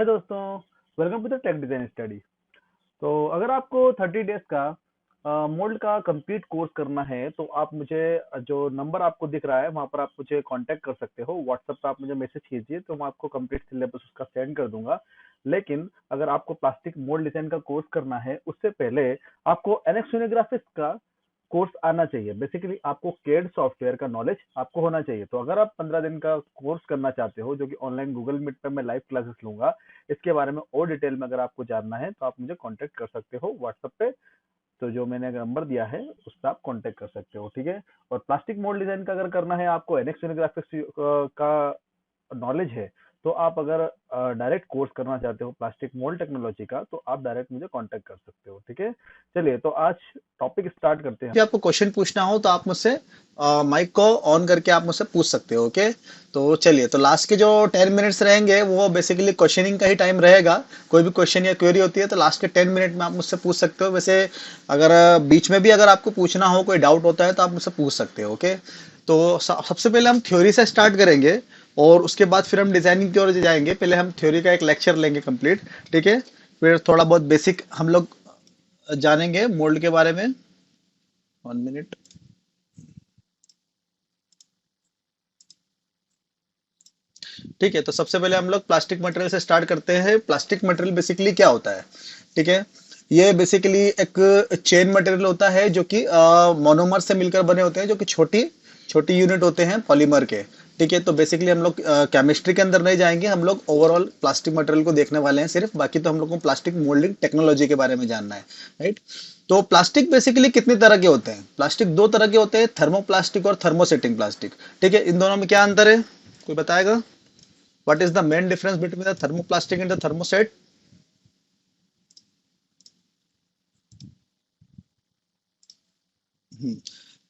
है दोस्तों, welcome to the tech design study. तो अगर आपको 30 डेज का मोल्ड का कंप्लीट कोर्स करना है तो आप मुझे जो नंबर आपको दिख रहा है वहां पर आप मुझे कांटेक्ट कर सकते हो। व्हाट्सएप पे आप मुझे मैसेज कीजिए तो मैं आपको कंप्लीट सिलेबस उसका सेंड कर दूंगा। लेकिन अगर आपको प्लास्टिक मोल्ड डिजाइन का कोर्स करना है उससे पहले आपको एनएक्स यूनिग्राफिक्स का कोर्स आना चाहिए। बेसिकली आपको केड सॉफ्टवेयर का नॉलेज आपको होना चाहिए। तो अगर आप 15 दिन का कोर्स करना चाहते हो जो कि ऑनलाइन गूगल मीट पे मैं लाइव क्लासेस लूंगा, इसके बारे में और डिटेल में अगर आपको जानना है तो आप मुझे कांटेक्ट कर सकते हो व्हाट्सएप पे। तो जो मैंने नंबर दिया है उस पर आप कांटेक्ट कर सकते हो, ठीक है। और प्लास्टिक मोल्ड डिजाइन का अगर करना है, आपको एनएक्स यूनिग्राफिक्स का नॉलेज है, तो आप अगर डायरेक्ट कोर्स करना चाहते हो प्लास्टिक मोल्ड टेक्नोलॉजी का तो आप डायरेक्ट मुझे कांटेक्ट कर सकते हो, ठीक है। चलिए तो आज टॉपिक स्टार्ट करते हैं। कि आपको क्वेश्चन पूछना हो तो आप मुझसे माइक को ऑन करके आप मुझसे पूछ सकते हो। ओके, तो चलिए, तो लास्ट के जो 10 मिनट्स रहेंगे वो बेसिकली क्वेश्चनिंग का ही टाइम रहेगा। कोई भी क्वेश्चन या क्वेरी होती है तो लास्ट के 10 मिनट में आप मुझसे पूछ सकते हो। वैसे अगर बीच में भी अगर आपको पूछना हो, कोई डाउट होता है तो आप मुझसे पूछ सकते हो। ओके, तो सबसे पहले हम थ्योरी से स्टार्ट करेंगे और उसके बाद फिर हम डिजाइनिंग की ओर जाएंगे। पहले हम थ्योरी का एक लेक्चर लेंगे कंप्लीट, ठीक है। फिर थोड़ा बहुत बेसिक हम लोग जानेंगे मोल्ड के बारे में। 1 मिनट। ठीक है, तो सबसे पहले हम लोग प्लास्टिक मटेरियल से स्टार्ट करते हैं। प्लास्टिक मटेरियल बेसिकली क्या होता है? ठीक है, ये बेसिकली एक चेन मटेरियल होता है जो कि मोनोमर से मिलकर बने होते हैं, जो कि छोटी छोटी यूनिट होते हैं पॉलीमर के। ठीक है, तो बेसिकली हम लोग केमिस्ट्री के अंदर नहीं जाएंगे, हम लोग ओवरऑल प्लास्टिक मटेरियल को देखने वाले हैं सिर्फ। बाकी तो हम लोग को प्लास्टिक मोल्डिंग टेक्नोलॉजी के बारे में जानना है, राइट। तो प्लास्टिक बेसिकली कितनी तरह के होते हैं? प्लास्टिक दो तरह के होते हैं, थर्मोप्लास्टिक और थर्मोसेटिंग प्लास्टिक। ठीक है, इन दोनों में क्या अंतर है, कोई बताएगा? What is the main difference between the thermoplastic and the thermoset?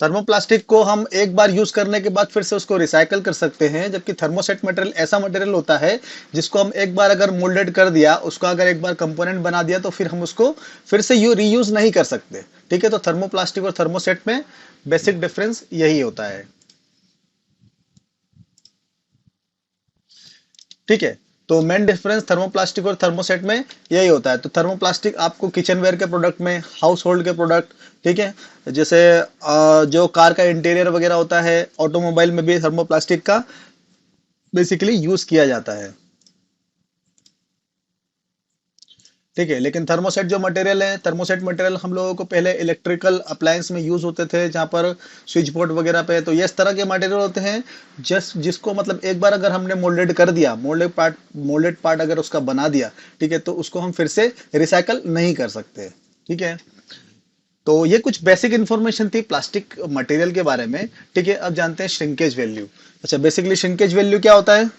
Thermoplastic को हम एक बार यूज करने के बाद फिर से उसको रिसाइकल कर सकते हैं, जबकि थर्मोसेट मटेरियल ऐसा मटेरियल होता है जिसको हम एक बार अगर मोल्डेड कर दिया, उसका अगर एक बार कंपोनेंट बना दिया तो फिर हम उसको फिर से रीयूज नहीं कर सकते। ठीक है, तो थर्मोप्लास्टिक और थर्मोसेट में बेसिक डिफरेंस यही होता है। ठीक है, तो मेन डिफरेंस थर्मोप्लास्टिक और थर्मोसेट में यही होता है। तो थर्मोप्लास्टिक आपको किचन वेयर के प्रोडक्ट में, हाउस होल्ड के प्रोडक्ट, ठीक है, जैसे जो कार का इंटीरियर वगैरह होता है, ऑटोमोबाइल में भी थर्मोप्लास्टिक का बेसिकली यूज किया जाता है। ठीक है, लेकिन थर्मोसेट जो मटेरियल है, थर्मोसेट मटेरियल हम लोगों को पहले इलेक्ट्रिकल अप्लायंस में यूज होते थे, जहां पर स्विच बोर्ड वगैरह पे। तो ये इस तरह के मटेरियल होते हैं जिसको मतलब एक बार अगर हमने मोल्डेड कर दिया, मोल्डेड पार्ट अगर उसका बना दिया, ठीक है, तो उसको हम फिर से रिसाइकल नहीं कर सकते। ठीक है, तो ये कुछ बेसिक इंफॉर्मेशन थी प्लास्टिक मटेरियल के बारे में। ठीक है, अब जानते हैं श्रिंकेज वैल्यू। अच्छा, बेसिकली श्रिंकेज वैल्यू क्या होता है?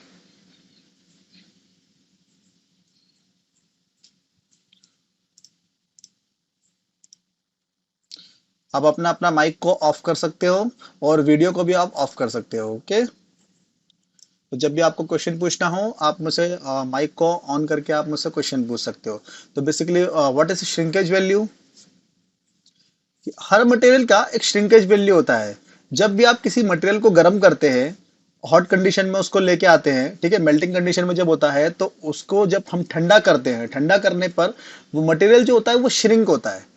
आप अपना अपना माइक को ऑफ कर सकते हो और वीडियो को भी आप ऑफ कर सकते हो। ओके, तो जब भी आपको क्वेश्चन पूछना हो आप मुझसे माइक को ऑन करके आप मुझसे क्वेश्चन पूछ सकते हो। तो basically what is shrinkage value? Her material का एक श्रिंकेज वैल्यू होता है। जब भी आप किसी मटेरियल को गर्म करते हैं, हॉट कंडीशन में उसको लेके आते हैं, ठीक है, मेल्टिंग कंडीशन में जब होता है, तो उसको जब हम ठंडा करते हैं, ठंडा करने पर वो मटेरियल जो होता है वो श्रिंक होता है।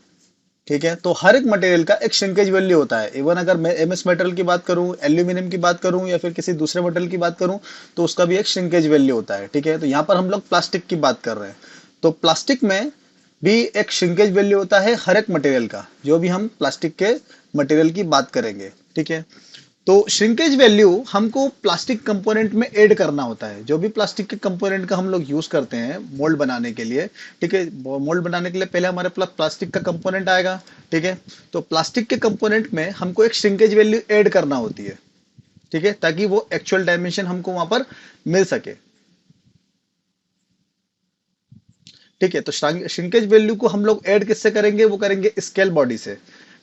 ठीक है, तो हर एक मटेरियल का एक श्रिंकेज वैल्यू होता है। इवन अगर मैं एमएस मेटल की बात करूं, एल्यूमिनियम की बात करूं या फिर किसी दूसरे मेटल की बात करूं, तो उसका भी एक श्रिंकेज वैल्यू होता है। ठीक है, तो यहां पर हम लोग प्लास्टिक की बात कर रहे हैं, तो प्लास्टिक में भी एक श्रिंकेज वैल्यू होता है हर एक मटेरियल का, जो भी हम प्लास्टिक के मटेरियल की बात करेंगे। ठीक है, तो श्रिंकेज वैल्यू हमको प्लास्टिक कंपोनेंट में ऐड करना होता है। जो भी प्लास्टिक के कंपोनेंट का हम लोग यूज करते हैं मोल्ड बनाने के लिए, ठीक है, मोल्ड बनाने के लिए पहले हमारे पास प्लास्टिक का कंपोनेंट आएगा। ठीक है, तो प्लास्टिक के कंपोनेंट में हमको एक श्रिंकेज वैल्यू ऐड करना होती है, ठीक है, ताकि वो एक्चुअल डायमेंशन हमको वहां पर मिल सके। ठीक है, तो श्रिंकेज वैल्यू को हम लोग ऐड किससे करेंगे? वो करेंगे स्केल बॉडी से।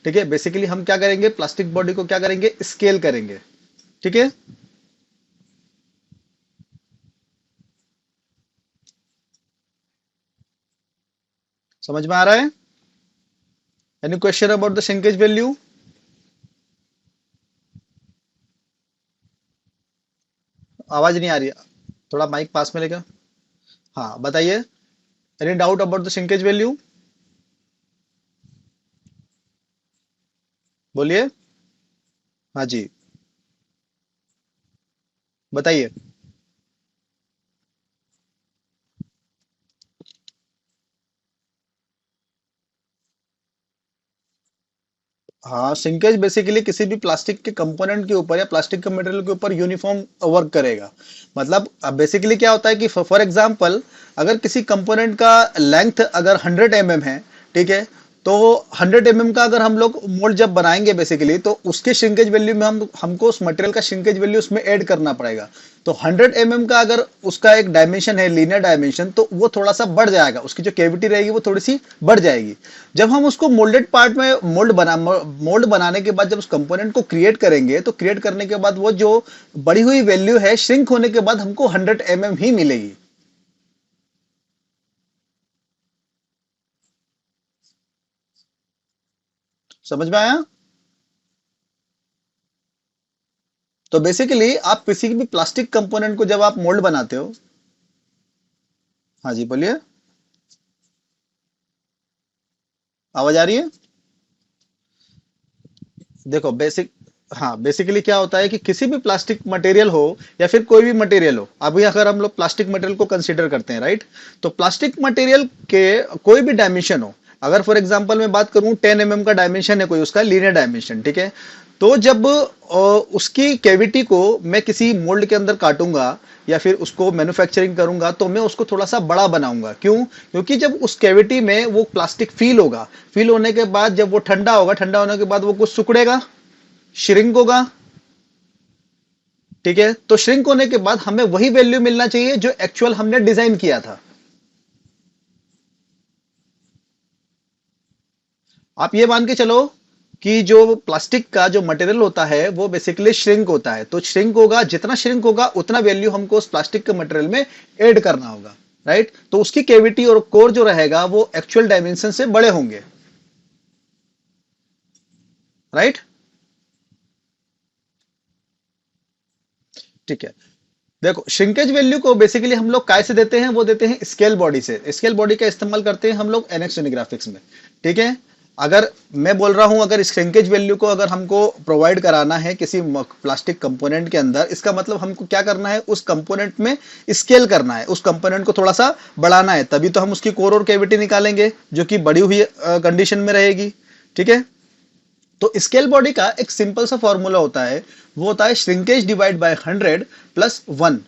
ठीक है, बेसिकली हम क्या करेंगे, प्लास्टिक बॉडी को क्या करेंगे, स्केल करेंगे। ठीक है, समझ में आ रहा है? Any question about the shrinkage value? आवाज नहीं आ रही है, थोड़ा माइक पास में लेकर। हाँ बताइए, any doubt about the shrinkage value? बोलिए। हाँ जी, बताइए। हाँ, श्रिंकेज बेसिकली किसी भी प्लास्टिक के कंपोनेंट के ऊपर या प्लास्टिक के मटेरियल के ऊपर यूनिफॉर्म वर्क करेगा। मतलब बेसिकली क्या होता है कि फॉर एग्जांपल, अगर किसी कंपोनेंट का लेंथ अगर 100 mm है, ठीक है, तो 100 mm का अगर हम लोग मोल्ड जब बनाएंगे बेसिकली, तो उसके श्रिंकेज वैल्यू में हमको उस मटेरियल का श्रिंकेज वैल्यू उसमें ऐड करना पड़ेगा। तो 100 mm का अगर उसका एक डायमेंशन है, लीनियर डायमेंशन, तो वो थोड़ा सा बढ़ जाएगा, उसकी जो कैविटी रहेगी वो थोड़ी सी बढ़ जाएगी। जब हम उसको मोल्डेड पार्ट में मोल्ड बनाने के बाद जब उस कंपोनेंट को क्रिएट करेंगे, तो क्रिएट करने के बाद वो जो बढ़ी हुई वैल्यू है, श्रिंक होने के बाद हमको 100 mm ही मिलेगी। समझ में आया? तो बेसिकली आप किसी भी प्लास्टिक कंपोनेंट को जब आप मोल्ड बनाते हो। हाँ जी, बोलिए। आवाज आ रही है? देखो बेसिक हाँ, बेसिकली क्या होता है कि किसी भी प्लास्टिक मटेरियल हो या फिर कोई भी मटेरियल हो, अभी अगर हम लोग प्लास्टिक मटेरियल को कंसीडर करते हैं, राइट, तो प्लास्टिक मटेरियल के कोई भी डायमेंशन हो, अगर फॉर एग्जांपल मैं बात करूं 10 mm का डायमेंशन है कोई उसका लीनियर डायमेंशन, ठीक है, तो जब उसकी कैविटी को मैं किसी मोल्ड के अंदर काटूंगा या फिर उसको मैन्युफैक्चरिंग करूंगा, तो मैं उसको थोड़ा सा बड़ा बनाऊंगा। क्यों? क्योंकि जब उस कैविटी में वो प्लास्टिक फील होगा, फील होने के बाद जब वो ठंडा होगा, ठंडा होने के बाद वो कुछ सिकुड़ेगा, श्रिंक होगा, ठीक है, तो श्रिंक होने के बाद हमें वही वैल्यू मिलना चाहिए जो एक्चुअल हमने डिजाइन किया था। आप ये मान के चलो कि जो प्लास्टिक का जो मटेरियल होता है वो बेसिकली श्रिंक होता है, तो श्रिंक होगा, जितना श्रिंक होगा उतना वैल्यू हमको उस प्लास्टिक के मटेरियल में ऐड करना होगा, राइट, तो उसकी कैविटी और कोर जो रहेगा वो एक्चुअल डायमेंशन से बड़े होंगे, राइट। ठीक है, देखो श्रिंकेज वैल्यू को बेसिकली हम लोग काय से देते हैं, वो देते हैं स्केल बॉडी से। स्केल बॉडी का इस्तेमाल करते हैं हम लोग एनएक्स यूनिग्राफिक्स में, ठीक है। अगर मैं बोल रहा हूं, अगर श्रिंकेज वैल्यू को अगर हमको प्रोवाइड कराना है किसी प्लास्टिक कंपोनेंट के अंदर, इसका मतलब हमको क्या करना है, उस कंपोनेंट में स्केल करना है, उस कंपोनेंट को थोड़ा सा बढ़ाना है, तभी तो हम उसकी कोर और कैविटी निकालेंगे जो कि बढ़ी हुई कंडीशन में रहेगी, ठीक है। तो स्केल बॉडी का एक सिंपल सा फॉर्मूला होता है, वो होता है shrinkage divide by 100 plus 1।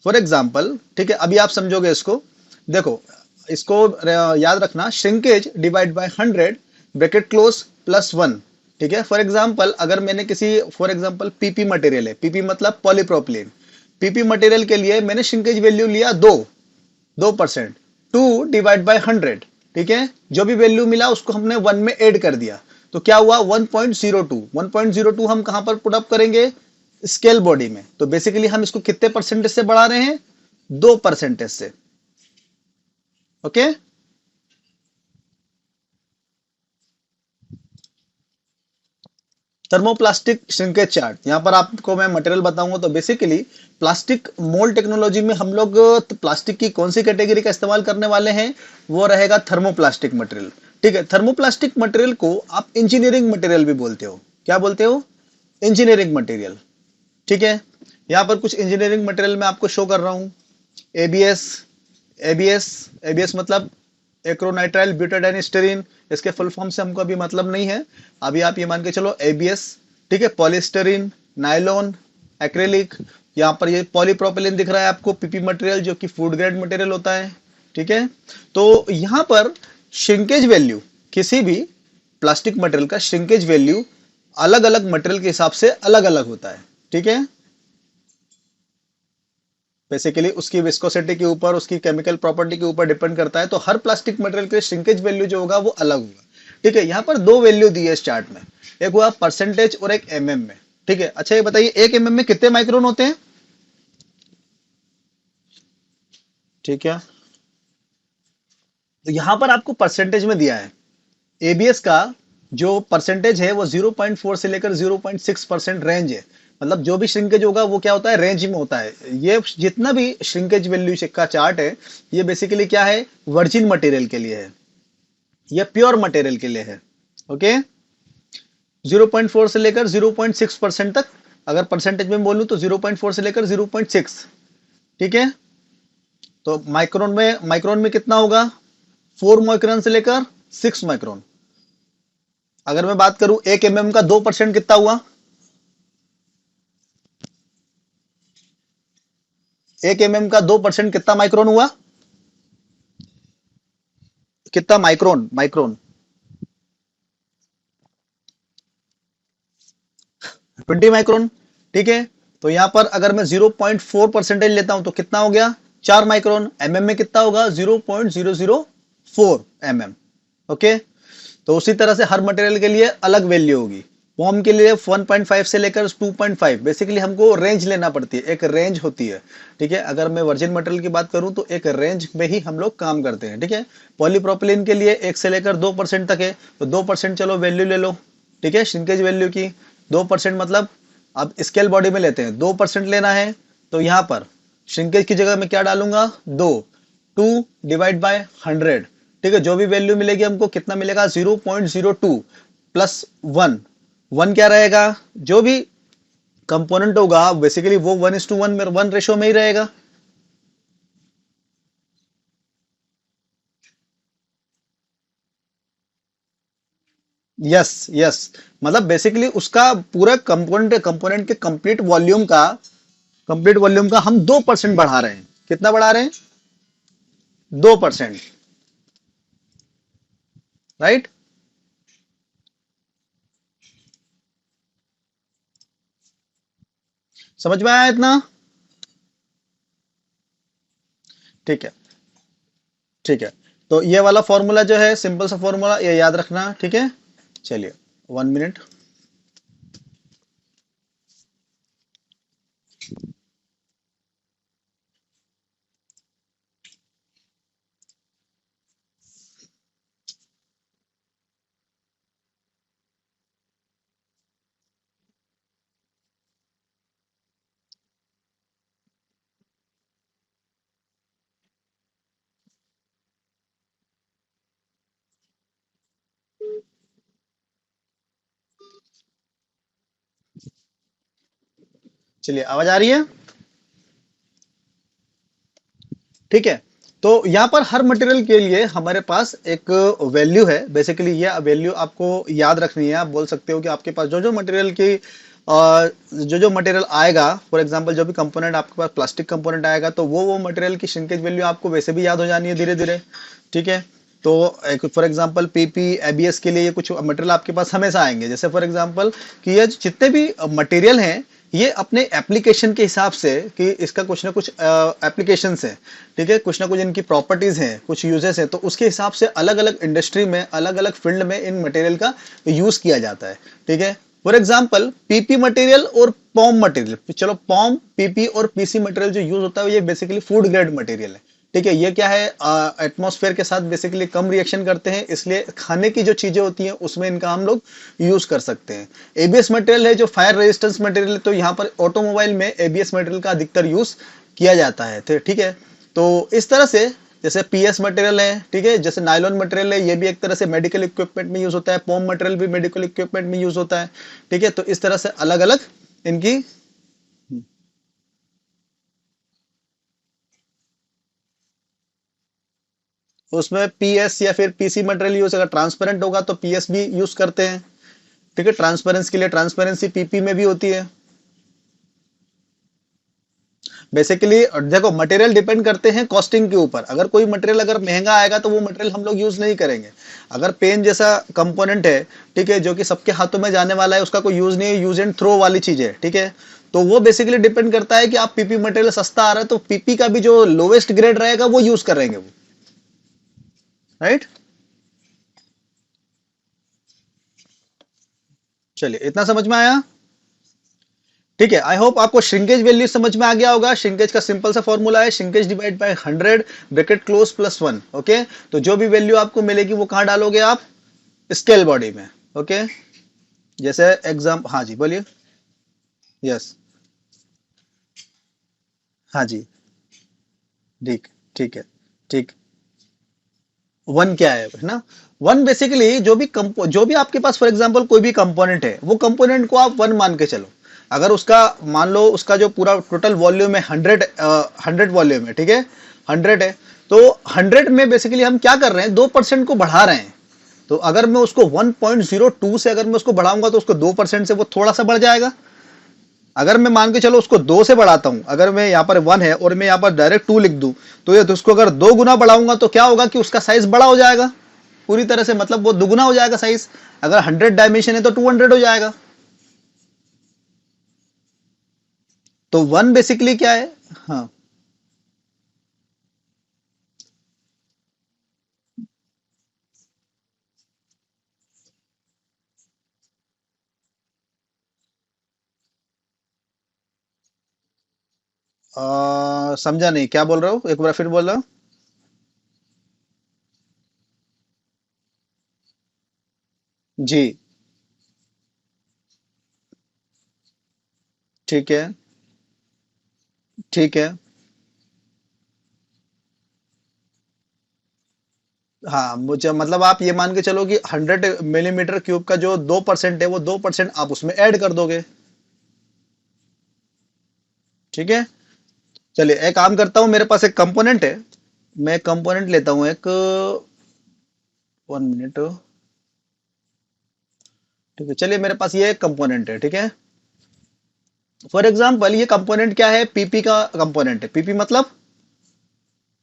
For example, ठीक है, अभी आप समझोगे इसको। देखो, इसको याद रखना, shrinkage divide by 100 bracket close plus 1, ठीक है। फॉर एग्जाम्पल, अगर मैंने किसी, फॉर एग्जाम्पल पीपी मटेरियल है, पीपी मतलब पॉलीप्रोपिलीन, पीपी मटेरियल के लिए मैंने श्रिंकेज वैल्यू लिया 2%, 2/100, ठीक है, जो भी वैल्यू मिला उसको हमने 1 में ऐड कर दिया, तो क्या हुआ 1.02। 1.02 हम कहां पर पुट अप करेंगे, स्केल बॉडी में। तो बेसिकली हम इसको कितने परसेंटेज से बढ़ा रहे हैं, 2% से, ओके। थर्मोप्लास्टिक श्रिंकेज चार्ट, यहां पर आपको मैं मटेरियल बताऊंगा। तो बेसिकली प्लास्टिक मोल्ड टेक्नोलॉजी में हम लोग प्लास्टिक की कौन सी कैटेगरी का इस्तेमाल करने वाले हैं, वो रहेगा थर्मोप्लास्टिक मटेरियल, ठीक है। थर्मोप्लास्टिक मटेरियल को आप इंजीनियरिंग मटेरियल भी बोलते हो। क्या बोलते हो? इंजीनियरिंग मटेरियल, ठीक है। यहां पर कुछ इंजीनियरिंग मटेरियल मैं आपको शो कर रहा हूं। एबीएस, एबीएस, एबीएस मतलब एक्रोनाइट्राइल ब्यूटाडाइन स्टेरीन, इसके फुल फॉर्म से हमको अभी मतलब नहीं है, अभी आप ये मान के चलो एबीएस, ठीक है। पॉलीस्टेरीन, नायलॉन, एक्रेलिक, यहाँ पर ये पॉलीप्रोपिलीन दिख रहा है आपको, पीपी मटेरियल जो कि फूड ग्रेड मटेरियल होता है, ठीक है। तो यहाँ पर श्रिंकेज वैल्यू, किसी भी प्लास्टिक मटेरियल का श्रिंकेज वैल्यू अलग अलग मटेरियल के हिसाब से अलग अलग होता है, ठीक है। बेसिकली उसकी विस्कोसिटी के ऊपर, उसकी केमिकल प्रॉपर्टी के ऊपर डिपेंड करता है। तो हर प्लास्टिक मटेरियल के श्रिंकेज वैल्यू जो होगा वो अलग होगा, ठीक है। यहाँ पर दो वैल्यू दी है इस चार्ट में, एक हुआ परसेंटेज और एक एमएम में, ठीक है। अच्छा ये बताइए, एक एमएम में कितने माइक्रोन होते हैं? ठीक है, तो यहां पर आपको परसेंटेज में दिया है। एबीएस का जो परसेंटेज है वो 0.4 से लेकर 0.6% रेंज है, मतलब जो भी श्रिंकेज होगा वो क्या होता है, रेंज में होता है। ये जितना भी श्रिंकेज वैल्यू का चार्ट है, ये बेसिकली क्या है, वर्जिन मटेरियल के लिए है, ये प्योर मटेरियल के लिए है। ओके, 0.4 से लेकर 0.6% तक, अगर परसेंटेज में बोलूं तो 0.4 से लेकर 0.6। ठीक है, तो माइक्रोन में कितना होगा, 4 माइक्रोन से लेकर 6 माइक्रोन। अगर मैं बात करूं 1 mm का 2% कितना हुआ, 1 mm का 2% कितना माइक्रोन हुआ, कितना माइक्रोन, माइक्रोन 20 माइक्रोन। ठीक है, तो यहां पर अगर मैं 0.4% लेता हूं तो कितना हो गया, 4 माइक्रोन। एमएम में कितना होगा, 0.004 mm। ओके, तो उसी तरह से हर मटेरियल के लिए अलग वैल्यू होगी। फॉर्म के लिए 1.5 से लेकर 2.5, बेसिकली हमको रेंज लेना पड़ती है, एक रेंज होती है। ठीक है, अगर मैं वर्जिन मटेरियल की बात करूं तो एक रेंज में ही हम लोग काम करते हैं। ठीक है, पॉलीप्रोपिलीन के लिए 1 से लेकर 2% तक है, तो 2% चलो वैल्यू ले लो। ठीक है, श्रिंकेज वैल्यू की 2%, मतलब अब स्केल बॉडी में लेते हैं, 2% लेना है, तो यहां पर श्रिंकेज की जगह में क्या डालूंगा, 2 डिवाइड बाय 100। ठीक है, जो भी वैल्यू मिलेगी हमको कितना मिलेगा, 0.02 प्लस 1। 1 क्या रहेगा, जो भी कंपोनेंट होगा बेसिकली वो 1:1 में 1 रेशो में ही रहेगा। यस यस, मतलब बेसिकली उसका पूरा कंपोनेंट कंपोनेंट के कंप्लीट वॉल्यूम का हम 2% बढ़ा रहे हैं। कितना बढ़ा रहे हैं, 2%। राइट, समझ में आया इतना। ठीक है, ठीक है, तो ये वाला फॉर्मूला जो है सिंपल सा फॉर्मूला, ये याद रखना। ठीक है, चलिए 1 मिनट। चलिए, आवाज आ रही है। ठीक है, तो यहां पर हर मटेरियल के लिए हमारे पास एक वैल्यू है। बेसिकली ये वैल्यू आपको याद रखनी है। आप बोल सकते हो कि आपके पास जो जो मटेरियल की जो जो मटेरियल आएगा, फॉर एग्जांपल जो भी कंपोनेंट आपके पास प्लास्टिक कंपोनेंट आएगा, तो वो मटेरियल की श्रिंकेज वैल्यू आपको वैसे भी याद हो जानी है धीरे धीरे। ठीक है, तो फॉर एग्जांपल पीपी एबीएस के लिए ये कुछ मटेरियल आपके पास हमेशा आएंगे। जैसे फॉर एग्जांपल कि ये जितने भी मटेरियल हैं, ये अपने एप्लीकेशन के हिसाब से, कि इसका कुछ ना कुछ एप्लीकेशन है। ठीक है, कुछ ना कुछ इनकी प्रॉपर्टीज हैं, कुछ यूजेस हैं, तो उसके हिसाब से अलग अलग इंडस्ट्री में, अलग अलग फील्ड में इन मटेरियल का यूज किया जाता है। ठीक है, फॉर एग्जाम्पल पीपी मटेरियल और पॉम मटेरियल, चलो पॉम, पीपी और पीसी मटेरियल जो यूज होता है ये बेसिकली फूड ग्रेड मटेरियल है। ठीक है, ये क्या है, एटमॉस्फेयर के साथ बेसिकली कम रिएक्शन करते हैं, इसलिए खाने की जो चीजें होती हैं उसमें इनका हम लोग यूज कर सकते हैं। एबीएस मटेरियल है जो फायर रेजिस्टेंस मटेरियल है, तो यहाँ पर ऑटोमोबाइल में एबीएस मटेरियल का अधिकतर यूज किया जाता है। ठीक है, तो इस तरह से जैसे पीएस मटेरियल है, ठीक है, जैसे नायलॉन मटेरियल है, ये भी एक तरह से मेडिकल इक्विपमेंट में यूज होता है। पॉम मटेरियल भी मेडिकल इक्विपमेंट में यूज होता है। ठीक है, तो इस तरह से अलग अलग इनकी, उसमें पीएस या फिर पीसी मटेरियल यूज, अगर ट्रांसपेरेंट होगा तो पीएस भी यूज करते हैं। ठीक है, ट्रांसपेरेंसी के लिए ट्रांसपेरेंसी पीपी में भी होती है। बेसिकली देखो, मटेरियल डिपेंड करते हैं कॉस्टिंग के ऊपर। अगर कोई मटेरियल अगर महंगा आएगा तो वो मटेरियल हम लोग यूज नहीं करेंगे। अगर पेन जैसा कंपोनेंट है, ठीक है, जो कि सबके हाथों में जाने वाला है, उसका कोई यूज नहीं है, यूज एंड थ्रो वाली चीज है। ठीक है, तो वो बेसिकली डिपेंड करता है कि आप पीपी मटेरियल सस्ता आ रहा है तो पीपी का भी जो लोवेस्ट ग्रेड रहेगा वो यूज करेंगे वो। राइट, चलिए इतना समझ में आया। ठीक है, आई होप आपको श्रिंकेज वैल्यू समझ में आ गया होगा। श्रिंकेज का सिंपल सा फॉर्मूला है, shrinkage divide by 100 bracket close plus 1। Okay, तो जो भी वैल्यू आपको मिलेगी वो कहां डालोगे आप, स्केल बॉडी में। ओके, जैसे एग्जाम, हाँ जी बोलिए। यस। हाँ जी। ठीक। ठीक है। ठीक। वन क्या है ना? वन बेसिकली जो भी आपके पास फॉर एग्जांपल कोई भी कंपोनेंट है, वो कंपोनेंट को आप वन मान के चलो। अगर उसका मान लो उसका जो पूरा टोटल वॉल्यूम है 100 वॉल्यूम है, ठीक है, 100 है। तो 100 में बेसिकली हम क्या कर रहे हैं, 2% को बढ़ा रहे हैं। तो अगर मैं उसको 1.02 से अगर मैं उसको बढ़ाऊंगा तो उसको 2% से वो थोड़ा सा बढ़ जाएगा। अगर मैं मान के चलो उसको 2 से बढ़ाता हूं, अगर मैं यहाँ पर 1 है और मैं यहाँ पर डायरेक्ट 2 लिख दूं, तो ये तो उसको अगर 2 गुना बढ़ाऊंगा तो क्या होगा कि उसका साइज बड़ा हो जाएगा पूरी तरह से, मतलब वो दुगुना हो जाएगा साइज। अगर 100 डायमेंशन है तो 200 हो जाएगा। तो वन बेसिकली क्या है? हाँ। समझा नहीं, क्या बोल रहे हो, एक बार फिर बोल रहा हूँ। जी। ठीक है। ठीक है। हाँ, मुझे मतलब आप ये मान के चलो कि 100 मिलीमीटर क्यूब का जो 2% है, वो 2% आप उसमें ऐड कर दोगे। ठीक है। चलिए एक काम करता हूँ, मेरे पास एक कंपोनेंट है। मैं कंपोनेंट लेता हूँ एक, 1 मिनट। ठीक है, चलिए मेरे पास ये एक कंपोनेंट है, ठीक है। फॉर एग्जाम्पल ये कंपोनेंट क्या है, पीपी का कंपोनेंट है। पीपी मतलब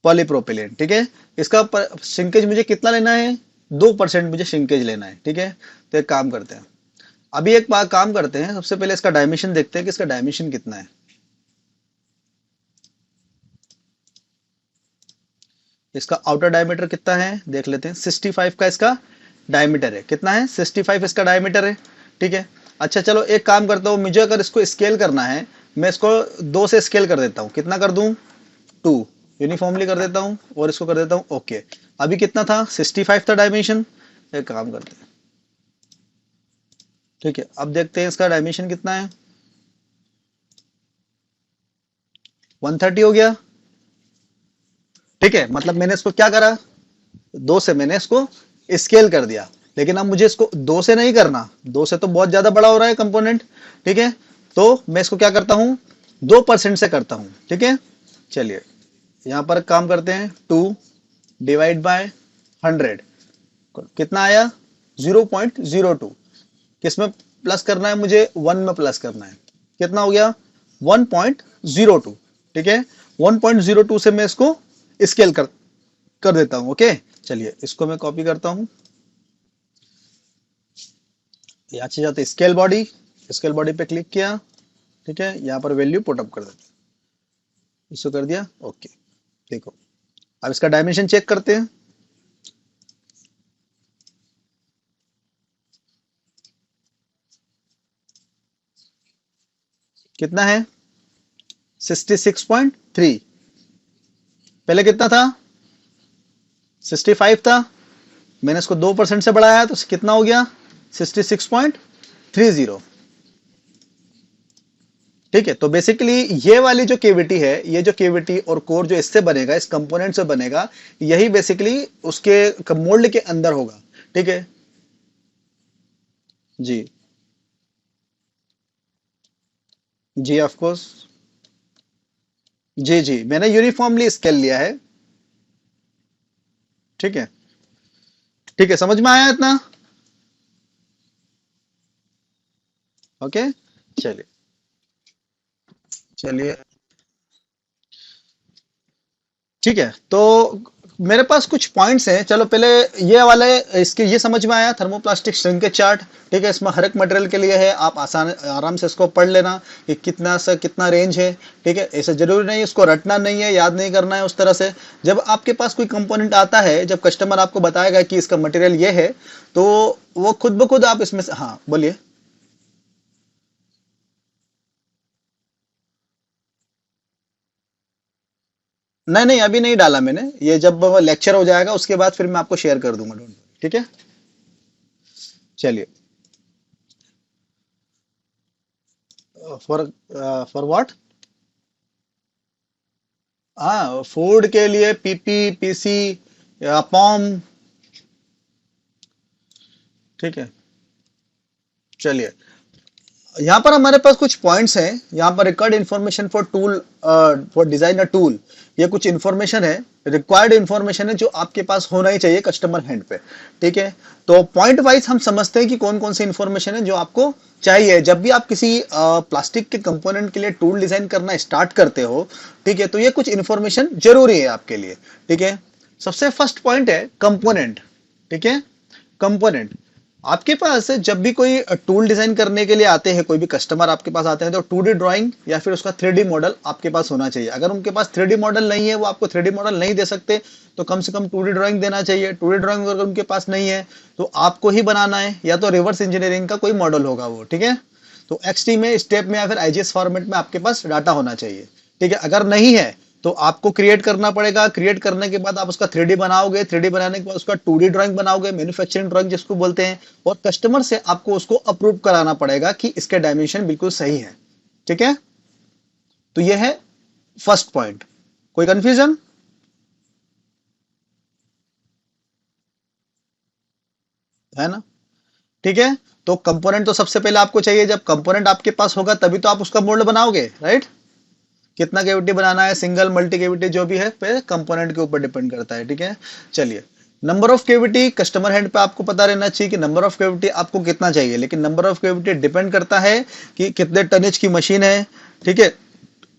पॉलीप्रोपिलीन, ठीक है। इसका श्रिंकेज मुझे कितना लेना है, 2% मुझे श्रिंकेज लेना है, ठीक है। तो एक काम करते हैं, अभी एक बार काम करते हैं, सबसे पहले इसका डायमेंशन देखते हैं कि इसका डायमेंशन कितना है। इसका आउटर डायमीटर कितना है देख लेते हैं, 65 का इसका डायमीटर है। कितना है, 65 इसका डायमीटर है, ठीक है। अच्छा चलो एक काम करता हूँ, मुझे अगर इसको स्केल करना है, मैं इसको 2 से स्केल कर देता हूँ। कितना कर दूं, 2। यूनिफॉर्मली कर देता हूँ और इसको कर देता हूँ ओके। अभी कितना था, 65 था डायमेंशन। एक काम करते हैं, ठीक है, अब देखते हैं इसका डायमेंशन कितना है। 130 हो गया। ठीक है, मतलब मैंने इसको क्या करा, 2 से मैंने इसको स्केल कर दिया। लेकिन अब मुझे इसको 2 से नहीं करना, 2 से तो बहुत ज्यादा बड़ा हो रहा है कंपोनेंट, ठीक है। तो मैं इसको क्या करता हूं, 2% से करता हूं, ठीक है। चलिए यहां पर काम करते हैं, 2 डिवाइड बाय 100, कितना आया, 0.02। किसमें प्लस करना है मुझे, 1 में प्लस करना है। कितना हो गया, 1.02, ठीक है। 1.02 से मैं इसको स्केल कर देता हूं, ओके। चलिए इसको मैं कॉपी करता हूं, यहाँ से जाते स्केल बॉडी पे क्लिक किया, ठीक है, यहाँ पर वैल्यू पुटअप कर देते हैं, इसको कर दिया ओके। देखो अब इसका डायमेंशन चेक करते हैं। कितना है, 66.3। पहले कितना था, 65 था। मैंने इसको 2% से बढ़ाया तो कितना हो गया, 66.30। ठीक है, तो बेसिकली ये वाली जो केविटी है, ये जो केविटी और कोर जो इससे बनेगा, इस कंपोनेंट से बनेगा, यही बेसिकली उसके मोल्ड के अंदर होगा, ठीक है। जी। जी ऑफ कोर्स। जी जी, मैंने यूनिफॉर्मली स्केल लिया है। ठीक है। ठीक है, समझ में आया इतना, ओके। चलिए। चलिए ठीक है, तो मेरे पास कुछ पॉइंट्स हैं। चलो पहले ये वाले, इसके ये समझ में आया, थर्मोप्लास्टिक श्रिंकेज चार्ट, ठीक है। इसमें हर एक मटेरियल के लिए है, आप आसान आराम से इसको पढ़ लेना कि कितना से कितना रेंज है, ठीक है। ऐसा जरूरी नहीं इसको रटना नहीं है, याद नहीं करना है उस तरह से। जब आपके पास कोई कंपोनेंट आता है, जब कस्टमर आपको बताएगा कि इसका मटेरियल ये है, तो वो खुद ब खुद आप इसमें से, हाँ बोलिए। नहीं नहीं, अभी नहीं डाला मैंने, ये जब लेक्चर हो जाएगा उसके बाद फिर मैं आपको शेयर कर दूंगा, डोंट, ठीक है। चलिए फॉर फॉर व्हाट? हाँ, फूड के लिए पीपी, पीसी या पॉम। ठीक है, चलिए, यहाँ पर हमारे पास कुछ पॉइंट्स हैं। यहाँ पर required information for tool, for design a tool, ये कुछ इन्फॉर्मेशन है, रिक्वायर्ड इन्फॉर्मेशन है जो आपके पास होना ही चाहिए कस्टमर हैंड पे। ठीक है, तो पॉइंट वाइज हम समझते हैं कि कौन कौन सी इन्फॉर्मेशन है जो आपको चाहिए जब भी आप किसी प्लास्टिक के कंपोनेंट के लिए टूल डिजाइन करना स्टार्ट करते हो। ठीक है, तो ये कुछ इन्फॉर्मेशन जरूरी है आपके लिए। ठीक है, सबसे फर्स्ट पॉइंट है कंपोनेंट। ठीक है, कंपोनेंट। आपके पास जब भी कोई टूल डिजाइन करने के लिए आते हैं, कोई भी कस्टमर आपके पास आते हैं, तो 2D ड्राइंग या फिर उसका 3D मॉडल आपके पास होना चाहिए। अगर उनके पास 3D मॉडल नहीं है, वो आपको 3D मॉडल नहीं दे सकते, तो कम से कम 2D ड्राइंग देना चाहिए। 2D ड्राइंग अगर उनके पास नहीं है तो आपको ही बनाना है, या तो रिवर्स इंजीनियरिंग का कोई मॉडल होगा वो। ठीक है, तो XT में, स्टेप में या फिर IGS फॉर्मेट में आपके पास डाटा होना चाहिए। ठीक है, अगर नहीं है तो आपको क्रिएट करना पड़ेगा। क्रिएट करने के बाद आप उसका 3D बनाओगे, 3D बनाने के बाद उसका 2D ड्राइंग बनाओगे, मैन्युफैक्चरिंग ड्राइंग जिसको बोलते हैं, और कस्टमर से आपको उसको अप्रूव कराना पड़ेगा कि इसके डायमेंशन बिल्कुल सही है। ठीक है, तो यह है फर्स्ट पॉइंट। कोई कंफ्यूजन है ना? ठीक है, तो कंपोनेंट तो सबसे पहले आपको चाहिए। जब कंपोनेंट आपके पास होगा तभी तो आप उसका मोल्ड बनाओगे, राइट? कितना केविटी बनाना है, सिंगल मल्टी केविटी जो भी है, पे कंपोनेंट के ऊपर डिपेंड करता है। ठीक है, चलिए, number of cavity customer hand पे आपको पता रहना चाहिए कि नंबर ऑफ केविटी आपको कितना चाहिए, लेकिन नंबर ऑफ केविटी डिपेंड करता है कि कितने टनेज की मशीन है। ठीक है,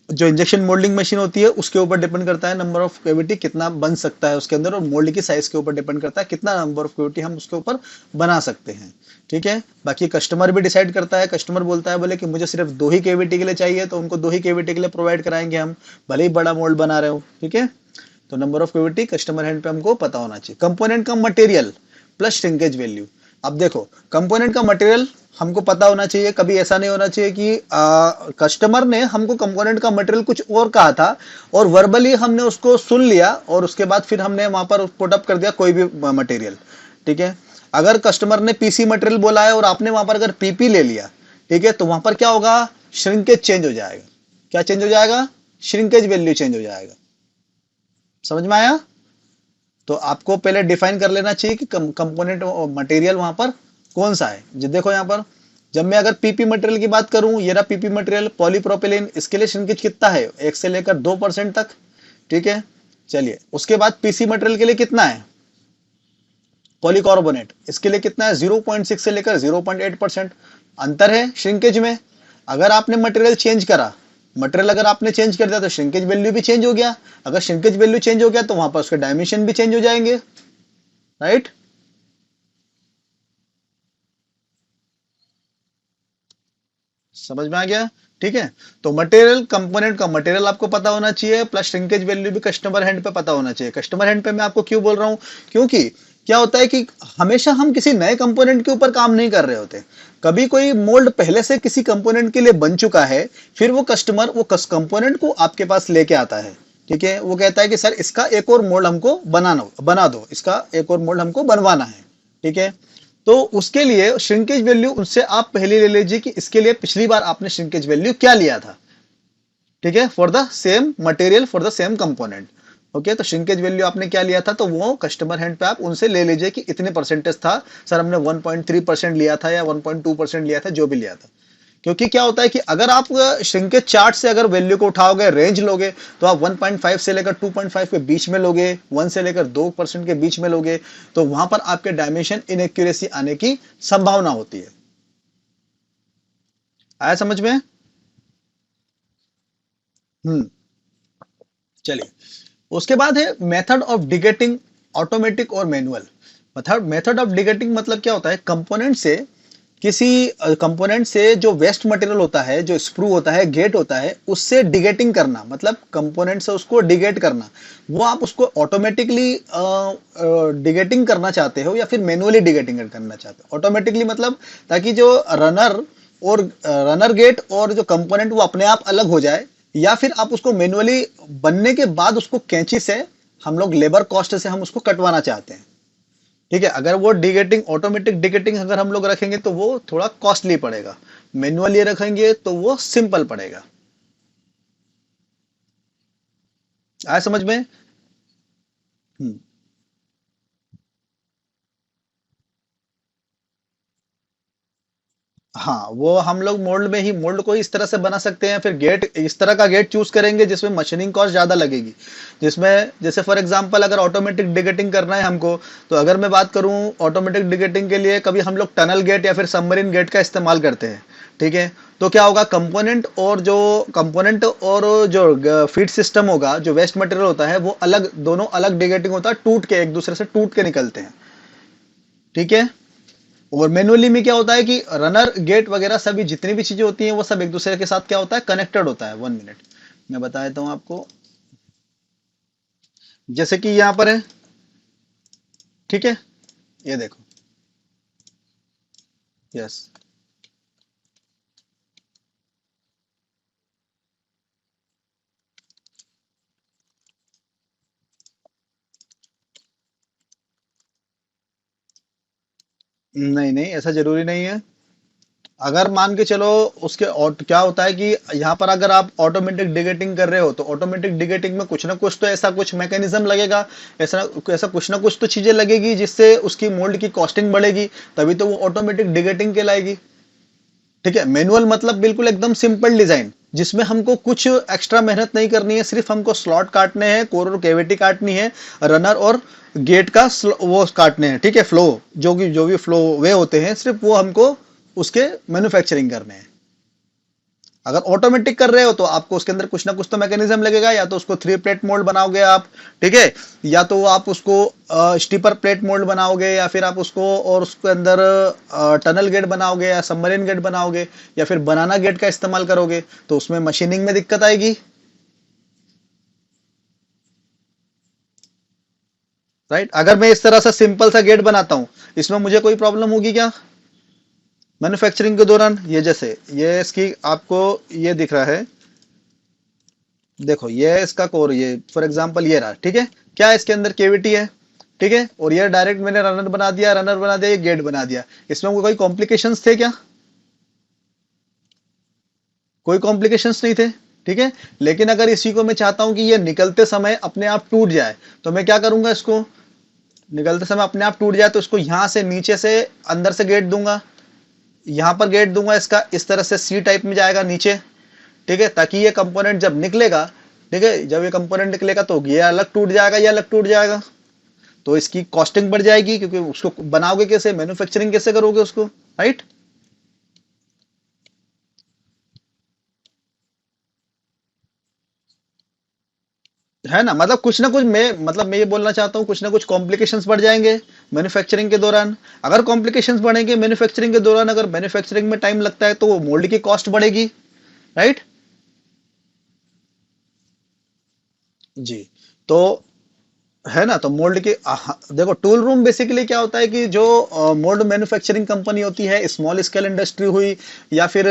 जो इंजेक्शन मोल्डिंग मशीन होती है उसके ऊपर डिपेंड करता है नंबर ऑफ केविटी कितना बन सकता है उसके अंदर, और मोल्ड की साइज के ऊपर डिपेंड करता है कितना नंबर ऑफ केविटी हम उसके ऊपर बना सकते हैं। ठीक है, बाकी कस्टमर भी डिसाइड करता है। कस्टमर बोलता है बोले कि मुझे सिर्फ 2 ही केविटी के लिए चाहिए, तो उनको 2 ही केविटी के लिए प्रोवाइड कराएंगे हम, भले ही बड़ा मोल्ड बना रहे हो। ठीक है, तो number of cavity customer hand पे हमको पता होना चाहिए। कंपोनेंट का मटेरियल प्लस श्रिंकेज वैल्यू। अब देखो, कंपोनेंट का मटेरियल हमको पता होना चाहिए। कभी ऐसा नहीं होना चाहिए कि कस्टमर ने हमको कंपोनेंट का मटेरियल कुछ और कहा था और वर्बली हमने उसको सुन लिया और उसके बाद फिर हमने वहां पर पुटअप कर दिया कोई भी मटेरियल। ठीक है, अगर कस्टमर ने पीसी मटेरियल बोला है और आपने वहां पर अगर पीपी ले लिया, ठीक है, तो वहां पर क्या होगा, श्रिंकेज चेंज हो जाएगा। क्या चेंज हो जाएगा? श्रिंकेज वैल्यू चेंज हो जाएगा। समझ में आया? तो आपको पहले डिफाइन कर लेना चाहिए कि कंपोनेंट मटेरियल वहां पर कौन सा है। जो देखो यहाँ पर, जब मैं अगर पीपी मटेरियल की बात करूं, ये रहा पीपी मटेरियल पॉलीप्रोपिलीन, इसके लिए श्रिंकेज कितना है? 1 से लेकर 2% तक। ठीक है, चलिए, उसके बाद पीसी मटेरियल के लिए कितना है? पॉलीकार्बोनेट, इसके लिए कितना है? 0.6 से लेकर 0.8%। अंतर है श्रिंकेज में। अगर आपने मटेरियल चेंज करा, मटेरियल अगर आपने चेंज कर दिया तो श्रिंकेज वैल्यू भी चेंज हो गया। अगर श्रिंकेज वैल्यू चेंज हो गया तो वहां पर उसके डायमेंशन भी चेंज हो जाएंगे, राइट? समझ में आ गया? ठीक है, तो मटेरियल, कंपोनेंट का मटेरियल आपको पता होना चाहिए, प्लस श्रिंकेज वैल्यू भी कस्टमर हैंड पे पता होना चाहिए। कस्टमर हैंड पे मैं आपको क्यों बोल रहा हूं? क्योंकि क्या होता है कि हमेशा हम किसी नए कंपोनेंट के ऊपर काम नहीं कर रहे होते। कभी कोई मोल्ड पहले से किसी कंपोनेंट के लिए बन चुका है, फिर वो कस्टमर वो कंपोनेंट को आपके पास लेके आता है। ठीक है, वो कहता है कि सर इसका एक और मोल्ड हमको बना दो, इसका एक और मोल्ड हमको बनवाना है। ठीक है, तो उसके लिए श्रिंकेज वैल्यू उनसे आप पहले ले लीजिए कि इसके लिए पिछली बार आपने श्रिंकेज वैल्यू क्या लिया था। ठीक है, for the same material, for the same component. Okay, तो श्रिंकेज वैल्यू आपने क्या लिया था, तो वो कस्टमर हैंड पे आप उनसे ले लीजिए कि इतने परसेंटेज था सर, हमने 1.3% लिया था या 1.2% लिया था, जो भी लिया था। क्योंकि क्या होता है कि अगर आप श्रिंकेज चार्ट से अगर वैल्यू को उठाओगे, रेंज लोगे, तो आप 1.5 से लेकर 2.5 के बीच में लोगे, 1 से लेकर 2% के बीच में लोगे, तो वहां पर आपके डायमेंशन इनएक्यूरेसी आने की संभावना होती है। आया समझ में? हम्म, चलिए, उसके बाद है मेथड ऑफ डिगेटिंग, ऑटोमेटिक और मैनुअल। मेथड ऑफ डिगेटिंग मतलब क्या होता है, कंपोनेंट से किसी कंपोनेंट से जो वेस्ट मटेरियल होता है, जो स्प्रू होता है, गेट होता है, उससे डिगेटिंग करना, मतलब कंपोनेंट से उसको डिगेट करना। वो आप उसको ऑटोमेटिकली डिगेटिंग करना चाहते हो या फिर मैनुअली डिगेटिंग करना चाहते हो। ऑटोमेटिकली मतलब ताकि जो रनर और रनर गेट और जो कंपोनेंट वो अपने आप अलग हो जाए, या फिर आप उसको मैनुअली बनने के बाद उसको कैंची से हम लोग लेबर कॉस्ट से हम उसको कटवाना चाहते हैं। ठीक है, अगर वो डिगेटिंग, ऑटोमेटिक डिगेटिंग अगर हम लोग रखेंगे तो वो थोड़ा कॉस्टली पड़ेगा। मैनुअली रखेंगे तो वो सिंपल पड़ेगा। आया समझ में? हम्म। हाँ, वो हम लोग मोल्ड में ही मोल्ड को इस तरह से बना सकते हैं, फिर गेट इस तरह का गेट चूज करेंगे जिसमें मशीनिंग कॉस्ट ज्यादा लगेगी, जिसमें जैसे फॉर एग्जांपल अगर ऑटोमेटिक डिगेटिंग करना है हमको, तो अगर मैं बात करूं ऑटोमेटिक डिगेटिंग के लिए कभी हम लोग टनल गेट या फिर सबमरीन गेट का इस्तेमाल करते हैं। ठीक है, तो क्या होगा, कंपोनेंट और जो फीड सिस्टम होगा, जो वेस्ट मटेरियल होता है वो अलग, दोनों अलग डिगेटिंग होता है, टूट के एक दूसरे से टूट के निकलते हैं। ठीक है, और मैनुअली में क्या होता है कि रनर गेट वगैरह सभी जितनी भी चीजें होती हैं वो सब एक दूसरे के साथ क्या होता है, कनेक्टेड होता है। 1 मिनट मैं बता देता हूं आपको। जैसे कि यहां पर है, ठीक है, ये देखो। यस। नहीं नहीं, ऐसा जरूरी नहीं है। अगर मान के चलो उसके और क्या होता है कि यहाँ पर अगर आप ऑटोमेटिक डिगेटिंग कर रहे हो तो ऑटोमेटिक डिगेटिंग में कुछ ना कुछ तो ऐसा कुछ मैकेनिज्म लगेगा, ऐसा ऐसा कुछ ना कुछ तो चीजें लगेगी जिससे उसकी मोल्ड की कॉस्टिंग बढ़ेगी, तभी तो वो ऑटोमेटिक डिगेटिंग कहलाएगी। ठीक है, मैनुअल मतलब बिल्कुल एकदम सिंपल डिजाइन जिसमें हमको कुछ एक्स्ट्रा मेहनत नहीं करनी है, सिर्फ हमको स्लॉट काटने हैं, कोर और कैविटी काटनी है, रनर और गेट का वो काटने हैं। ठीक है, फ्लो, जो भी फ्लो वे होते हैं सिर्फ वो हमको उसके मैन्युफैक्चरिंग करने हैं। अगर ऑटोमेटिक कर रहे हो तो आपको उसके अंदर कुछ ना कुछ तो मैकेनिज्म लगेगा, या तो उसको 3 प्लेट मोल्ड बनाओगे आप, ठीक है, या तो आप उसको स्टीपर प्लेट मोल्ड बनाओगे, या फिर आप उसको और उसके अंदर टनल गेट बनाओगे या सबमरीन गेट बनाओगे, या फिर बनाना गेट का इस्तेमाल करोगे, तो उसमें मशीनिंग में दिक्कत आएगी। राइट, अगर मैं इस तरह से सिंपल सा गेट बनाता हूं, इसमें मुझे कोई प्रॉब्लम होगी क्या मैन्युफैक्चरिंग के दौरान? ये जैसे ये इसकी आपको ये दिख रहा है, देखो ये इसका कोर, ये फॉर एग्जांपल ये रहा, ठीक है, क्या इसके अंदर केविटी है, ठीक है, और ये डायरेक्ट मैंने रनर बना दिया, ये गेट बना दिया, इसमें कोई कॉम्प्लिकेशंस थे क्या? कोई कॉम्प्लिकेशंस नहीं थे। ठीक है, लेकिन अगर इसी को मैं चाहता हूं कि ये निकलते समय अपने आप टूट जाए, तो मैं क्या करूंगा, इसको निकलते समय अपने आप टूट जाए तो इसको यहां से नीचे से अंदर से गेट दूंगा, यहां पर गेट दूंगा इसका, इस तरह से सी टाइप में जाएगा नीचे। ठीक है, ताकि ये कंपोनेंट जब निकलेगा, ठीक है, जब ये कंपोनेंट निकलेगा तो ये अलग टूट जाएगा, ये अलग टूट जाएगा, तो इसकी कॉस्टिंग बढ़ जाएगी, क्योंकि उसको बनाओगे कैसे, मैन्युफैक्चरिंग कैसे करोगे उसको, राइट? है ना, मतलब कुछ ना कुछ मैं ये बोलना चाहता हूँ, कुछ ना कुछ कॉम्प्लिकेशंस बढ़ जाएंगे मैन्युफैक्चरिंग के दौरान। अगर कॉम्प्लिकेशंस बढ़ेंगे मैन्युफैक्चरिंग के दौरान, अगर मैन्युफैक्चरिंग में टाइम लगता है तो वो मोल्ड की कॉस्ट बढ़ेगी, राइट? जी। तो है ना, तो मोल्ड के देखो टूल रूम बेसिकली क्या होता है कि जो मोल्ड मैन्युफैक्चरिंग कंपनी होती है, स्मॉल स्केल इंडस्ट्री हुई या फिर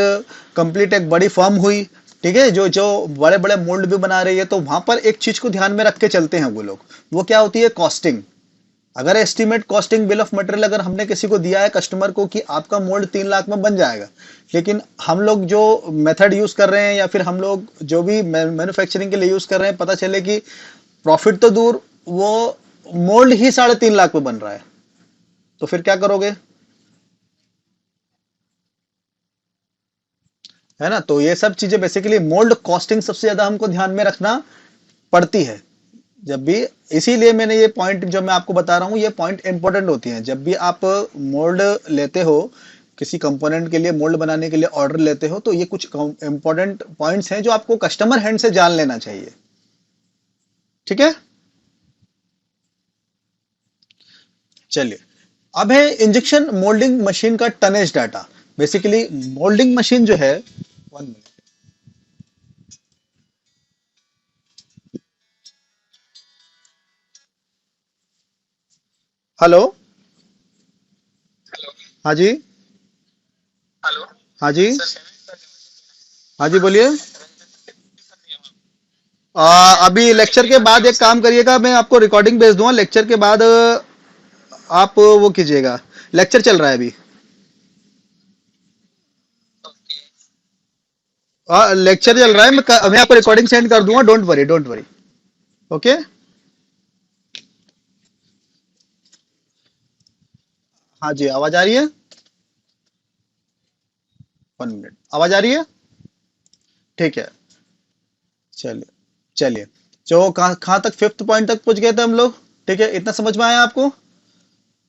कंप्लीट एक बड़ी फर्म हुई, ठीक है, जो जो बड़े बड़े मोल्ड भी बना रही है, तो वहां पर एक चीज को ध्यान में रख के चलते हैं वो लोग, वो क्या होती है, कॉस्टिंग। अगर estimate costing bill of material अगर हमने किसी को दिया है कस्टमर को कि आपका मोल्ड 3 लाख में बन जाएगा, लेकिन हम लोग जो मेथड यूज कर रहे हैं या फिर हम लोग जो भी मैन्युफैक्चरिंग के लिए यूज कर रहे हैं, पता चले कि प्रॉफिट तो दूर, वो मोल्ड ही 3.5 लाख में बन रहा है, तो फिर क्या करोगे? है ना, तो ये सब चीजें बेसिकली मोल्ड कॉस्टिंग सबसे ज्यादा हमको ध्यान में रखना पड़ती है जब भी। इसीलिए मैंने ये पॉइंट जो मैं आपको बता रहा हूँ, ये पॉइंट इंपॉर्टेंट होती हैं जब भी आप मोल्ड लेते हो, किसी कंपोनेंट के लिए मोल्ड बनाने के लिए ऑर्डर लेते हो, तो ये कुछ इंपॉर्टेंट पॉइंट्स हैं जो आपको कस्टमर हैंड से जान लेना चाहिए। ठीक है, चलिए, अब है इंजेक्शन मोल्डिंग मशीन का tonnage data. Basically moulding machine जो है, 1 मिनट, हेलो, हाँ जी, हाँ जी, हाँ जी बोलिए। अभी लेक्चर के बाद एक काम करिएगा, मैं आपको रिकॉर्डिंग भेज दूंगा, लेक्चर के बाद आप वो कीजिएगा, लेक्चर चल रहा है अभी। लेक्चर चल रहा है, मैं आपको रिकॉर्डिंग सेंड कर दूंगा, don't worry, don't worry. Okay. हाँ जी, आवाज आ रही है? 1 मिनट, आवाज आ रही है? ठीक है। चलिए, चलिए। जो कहाँ कहाँ तक, फिफ्थ पॉइंट तक पहुंच गए थे हम लोग। ठीक है, इतना समझ में आया आपको?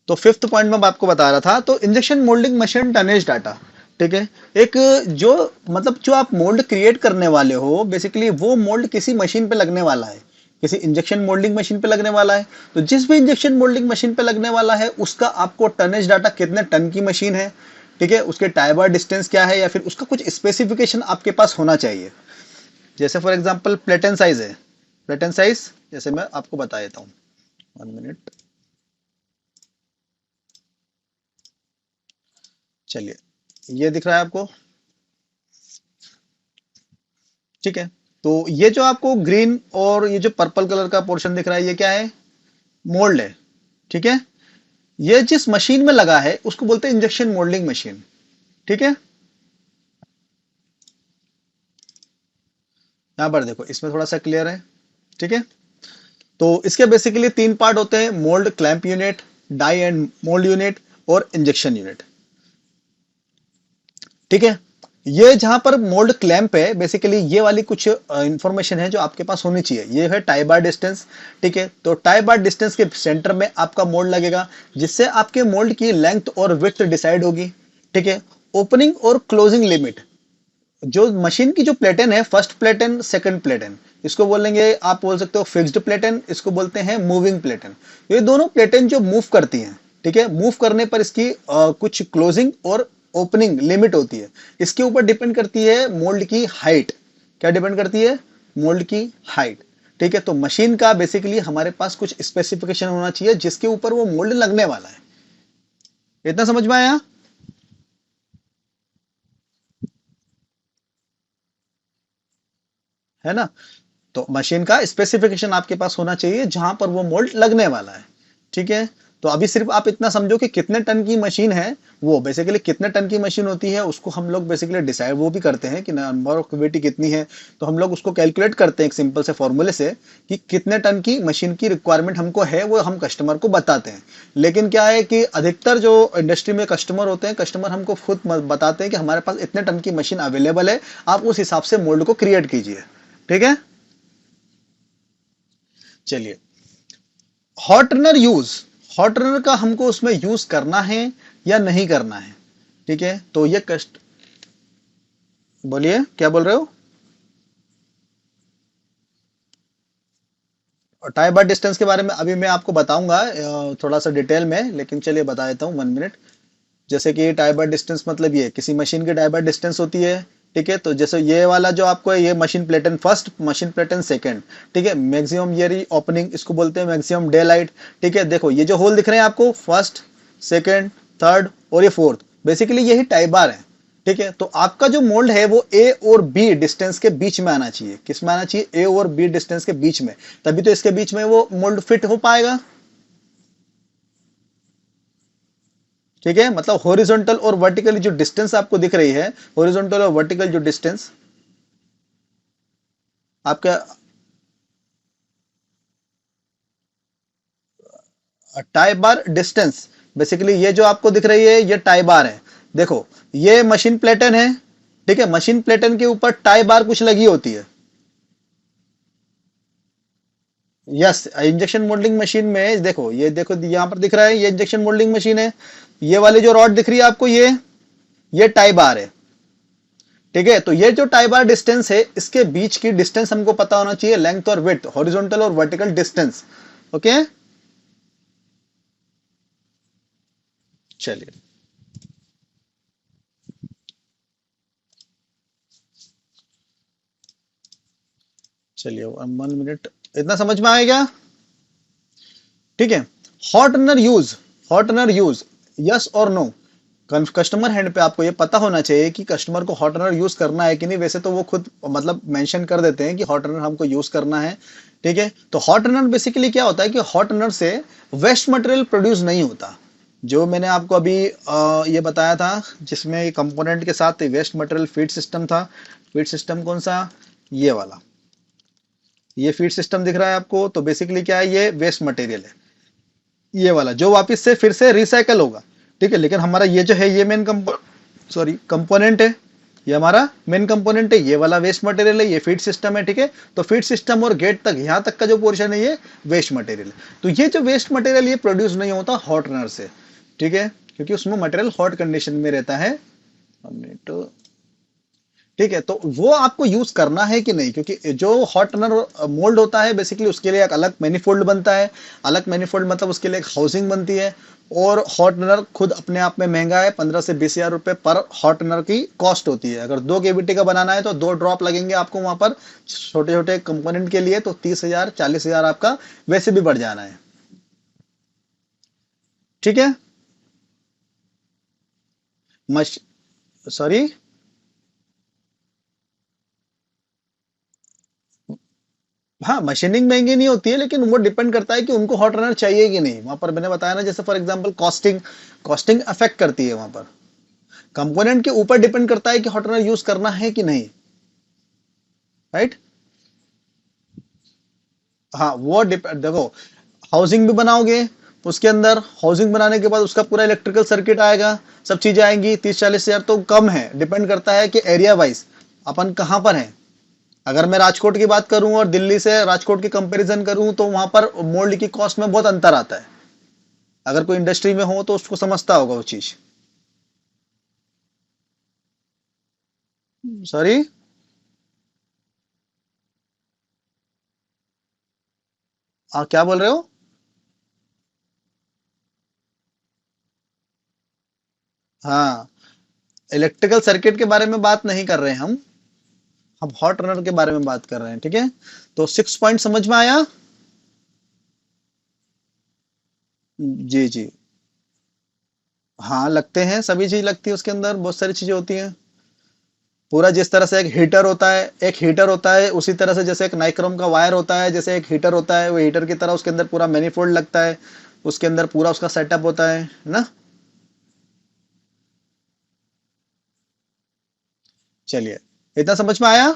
तो फिफ्थ पॉइंट में मैं आपको बता रहा था, तो injection moulding machine tonnage data. ठीक है। एक जो मतलब जो आप मोल्ड क्रिएट करने वाले हो, बेसिकली वो मोल्ड किसी मशीन पे लगने वाला है, किसी इंजेक्शन मोल्डिंग मशीन पे लगने वाला है। तो जिस भी इंजेक्शन मोल्डिंग मशीन पे लगने वाला है, उसका आपको टनेज डाटा, कितने टन की मशीन है, ठीक है, उसके टाइबर डिस्टेंस क्या है, या फिर उसका कुछ स्पेसिफिकेशन आपके पास होना चाहिए। जैसे फॉर एग्जांपल प्लेटन साइज है, प्लेटन साइज जैसे मैं आपको बता देता हूँ। 1 मिनट। चलिए, ये दिख रहा है आपको? ठीक है। तो ये जो आपको ग्रीन और ये जो पर्पल कलर का पोर्शन दिख रहा है, ये क्या है? मोल्ड है। ठीक है। ये जिस मशीन में लगा है उसको बोलते हैं इंजेक्शन मोल्डिंग मशीन। ठीक है। यहां पर देखो, इसमें थोड़ा सा क्लियर है। ठीक है। तो इसके बेसिकली 3 पार्ट होते हैं: mould clamp unit, die and mould unit, और इंजेक्शन यूनिट। ठीक है। ये जहां पर मोल्ड क्लैंप है, बेसिकली ये वाली कुछ इंफॉर्मेशन है जो आपके पास होनी चाहिए। ये है टाई बार डिस्टेंस। ठीक है। तो टाई बार डिस्टेंस के सेंटर में आपका मोल्ड लगेगा, जिससे आपके मोल्ड की लेंथ और विड्थ डिसाइड होगी। ठीक है। ओपनिंग और क्लोजिंग लिमिट, जो मशीन की जो प्लेटन है, फर्स्ट प्लेटन, सेकंड प्लेटन, इसको बोलेंगे, आप बोल सकते हो फिक्स्ड प्लेटन, इसको बोलते हैं मूविंग प्लेटन। ये दोनों प्लेटन जो मूव करती हैं, ठीक है, मूव करने पर इसकी कुछ क्लोजिंग और ओपनिंग लिमिट होती है। इसके ऊपर डिपेंड करती है मोल्ड की हाइट। क्या डिपेंड करती है? मोल्ड की हाइट। ठीक है। तो मशीन का बेसिकली हमारे पास कुछ स्पेसिफिकेशन होना चाहिए जिसके ऊपर वो मोल्ड लगने वाला है। इतना समझ में आया? है ना? तो मशीन का स्पेसिफिकेशन आपके पास होना चाहिए जहां पर वो मोल्ड लगने वाला है। ठीक है। तो अभी सिर्फ आप इतना समझो कि कितने टन की मशीन है। वो बेसिकली कितने टन की मशीन होती है, उसको हम लोग बेसिकली डिसाइड वो भी करते हैं कि नंबर ऑफ क्यूबिटी कितनी है। तो हम लोग उसको कैलकुलेट करते हैं एक सिंपल से फॉर्मूले से, कि कितने टन की मशीन की रिक्वायरमेंट हमको है, वो हम कस्टमर को बताते हैं। लेकिन क्या है कि अधिकतर जो इंडस्ट्री में कस्टमर होते हैं, कस्टमर हमको खुद बताते हैं कि हमारे पास इतने टन की मशीन अवेलेबल है, आप उस हिसाब से मोल्ड को क्रिएट कीजिए। ठीक है। चलिए, hot runner use. Hot runner का हमको उसमें यूज करना है या नहीं करना है? ठीक है। तो ये कस्ट, बोलिए क्या बोल रहे हो? और टाई बार डिस्टेंस के बारे में अभी मैं आपको बताऊंगा थोड़ा सा डिटेल में, लेकिन चलिए बता देता हूँ। 1 मिनट। जैसे कि टाई बार डिस्टेंस मतलब ये किसी मशीन की टाई बार डिस्टेंस होती है। ठीक है। तो जैसे ये वाला जो आपको है, ये मशीन प्लेटन फर्स्ट, मशीन प्लेटन सेकंड। ठीक है। मैक्सिमम ये ओपनिंग, इसको बोलते हैं मैक्सिमम डे लाइट। ठीक है। देखो ये जो होल दिख रहे हैं आपको, फर्स्ट, सेकंड, थर्ड और ये फोर्थ, बेसिकली यही टाई बार है। ठीक है। तो आपका जो मोल्ड है वो ए और बी डिस्टेंस के बीच में आना चाहिए। किस में आना चाहिए? ए और बी डिस्टेंस के बीच में। तभी तो इसके बीच में वो मोल्ड फिट हो पाएगा। ठीक है। मतलब हॉरिजॉन्टल और वर्टिकल जो डिस्टेंस आपको दिख रही है, हॉरिजॉन्टल और वर्टिकल जो डिस्टेंस आपका टाई बार डिस्टेंस, बेसिकली ये जो आपको दिख रही है ये टाई बार है। देखो, ये मशीन प्लेटन है। ठीक है। मशीन प्लेटन के ऊपर टाई बार कुछ लगी होती है। यस, इंजेक्शन मोल्डिंग मशीन में देखो, ये देखो यहां पर दिख रहा है, ये इंजेक्शन मोल्डिंग मशीन है। ये वाली जो रॉड दिख रही है आपको, ये टाई बार है। ठीक है। तो ये जो टाई बार डिस्टेंस है, इसके बीच की डिस्टेंस हमको पता होना चाहिए, लेंथ और विड्थ, हॉरिजॉन्टल और वर्टिकल डिस्टेंस। ओके। चलिए, चलिए 1 मिनट, इतना समझ में आएगा? ठीक है। Hot runner use, hot runner use, yes और नो। कस्टमर हैंड पे आपको ये पता होना चाहिए कि कस्टमर को हॉट रनर यूज करना है कि नहीं। वैसे तो वो खुद मतलब मेंशन कर देते हैं कि हॉट रनर हमको यूज करना है। ठीक है। तो हॉट रनर बेसिकली क्या होता है कि हॉट रनर से वेस्ट मटेरियल प्रोड्यूस नहीं होता। जो मैंने आपको अभी ये बताया था, जिसमें कंपोनेंट के साथ वेस्ट मटेरियल फीड सिस्टम था। फीड सिस्टम कौन सा? ये वाला। ये फीड सिस्टम दिख रहा है आपको, तो बेसिकली क्या है, ये वेस्ट मटेरियल है, ये वाला जो वापस से फिर से रिसाइकल होगा। ठीक है, लेकिन हमारा ये जो है ये मेन कंपोनेंट है, ये हमारा मेन कंपोनेंट है, ये वाला वेस्ट मटेरियल है, ये फीड सिस्टम है। ठीक है, तो फीड सिस्टम और गेट तक, यहां तक का जो पोर्शन है ये वेस्ट मटेरियल है। तो ये जो वेस्ट मटेरियल ये प्रोड्यूस नहीं होता हॉट रनर से। ठीक है, क्योंकि उसमें मटेरियल हॉट कंडीशन में रहता है। तो ठीक है, तो वो आपको यूज करना है कि नहीं, क्योंकि जो हॉट रनर मोल्ड होता है बेसिकली उसके लिए एक अलग मैनिफोल्ड बनता है। अलग मैनिफोल्ड मतलब उसके लिए एक हाउसिंग बनती है। और हॉट रनर खुद अपने आप में महंगा है, 15 से 20 हजार रुपए पर हॉट रनर की कॉस्ट होती है। अगर 2 केवीटी का बनाना है तो 2 ड्रॉप लगेंगे आपको वहां पर छोटे छोटे कंपोनेंट के लिए, तो 30 हजार 40 हजार आपका वैसे भी बढ़ जाना है। ठीक है। मश सॉरी। हाँ, मशीनिंग महंगी नहीं होती है, लेकिन वो डिपेंड करता है कि उनको हॉट रनर चाहिए कि नहीं। वहां पर मैंने बताया ना, जैसे for example costing, costing affect करती है वहां पर। कंपोनेंट के ऊपर डिपेंड करता है कि हॉट रनर यूज करना है कि नहीं। राइट। हाँ, वो देखो, हाउसिंग भी बनाओगे, उसके अंदर हाउसिंग बनाने के बाद उसका पूरा इलेक्ट्रिकल सर्किट आएगा, सब चीजें आएंगी। 30-40 हजार तो कम है, डिपेंड करता है कि एरिया वाइज अपन कहाँ पर है। अगर मैं राजकोट की बात करूं और दिल्ली से राजकोट की कंपैरिजन करूं, तो वहां पर मोल्ड की कॉस्ट में बहुत अंतर आता है। अगर कोई इंडस्ट्री में हो तो उसको समझता होगा वो चीज। सॉरी। क्या बोल रहे हो? हाँ, इलेक्ट्रिकल सर्किट के बारे में बात नहीं कर रहे हैं हम हॉट रनर के बारे में बात कर रहे हैं। ठीक है, तो 6 पॉइंट समझ में आया? जी जी। हाँ, लगते हैं, सभी चीज लगती है उसके अंदर, बहुत सारी चीजें होती हैं। पूरा जिस तरह से एक हीटर होता है, एक हीटर होता है, उसी तरह से जैसे एक नाइक्रोम का वायर होता है, जैसे एक हीटर होता है, वो हीटर की तरह उसके अंदर पूरा मैनिफोल्ड लगता है, उसके अंदर पूरा उसका सेटअप होता है ना। चलिए, इतना समझ में आया?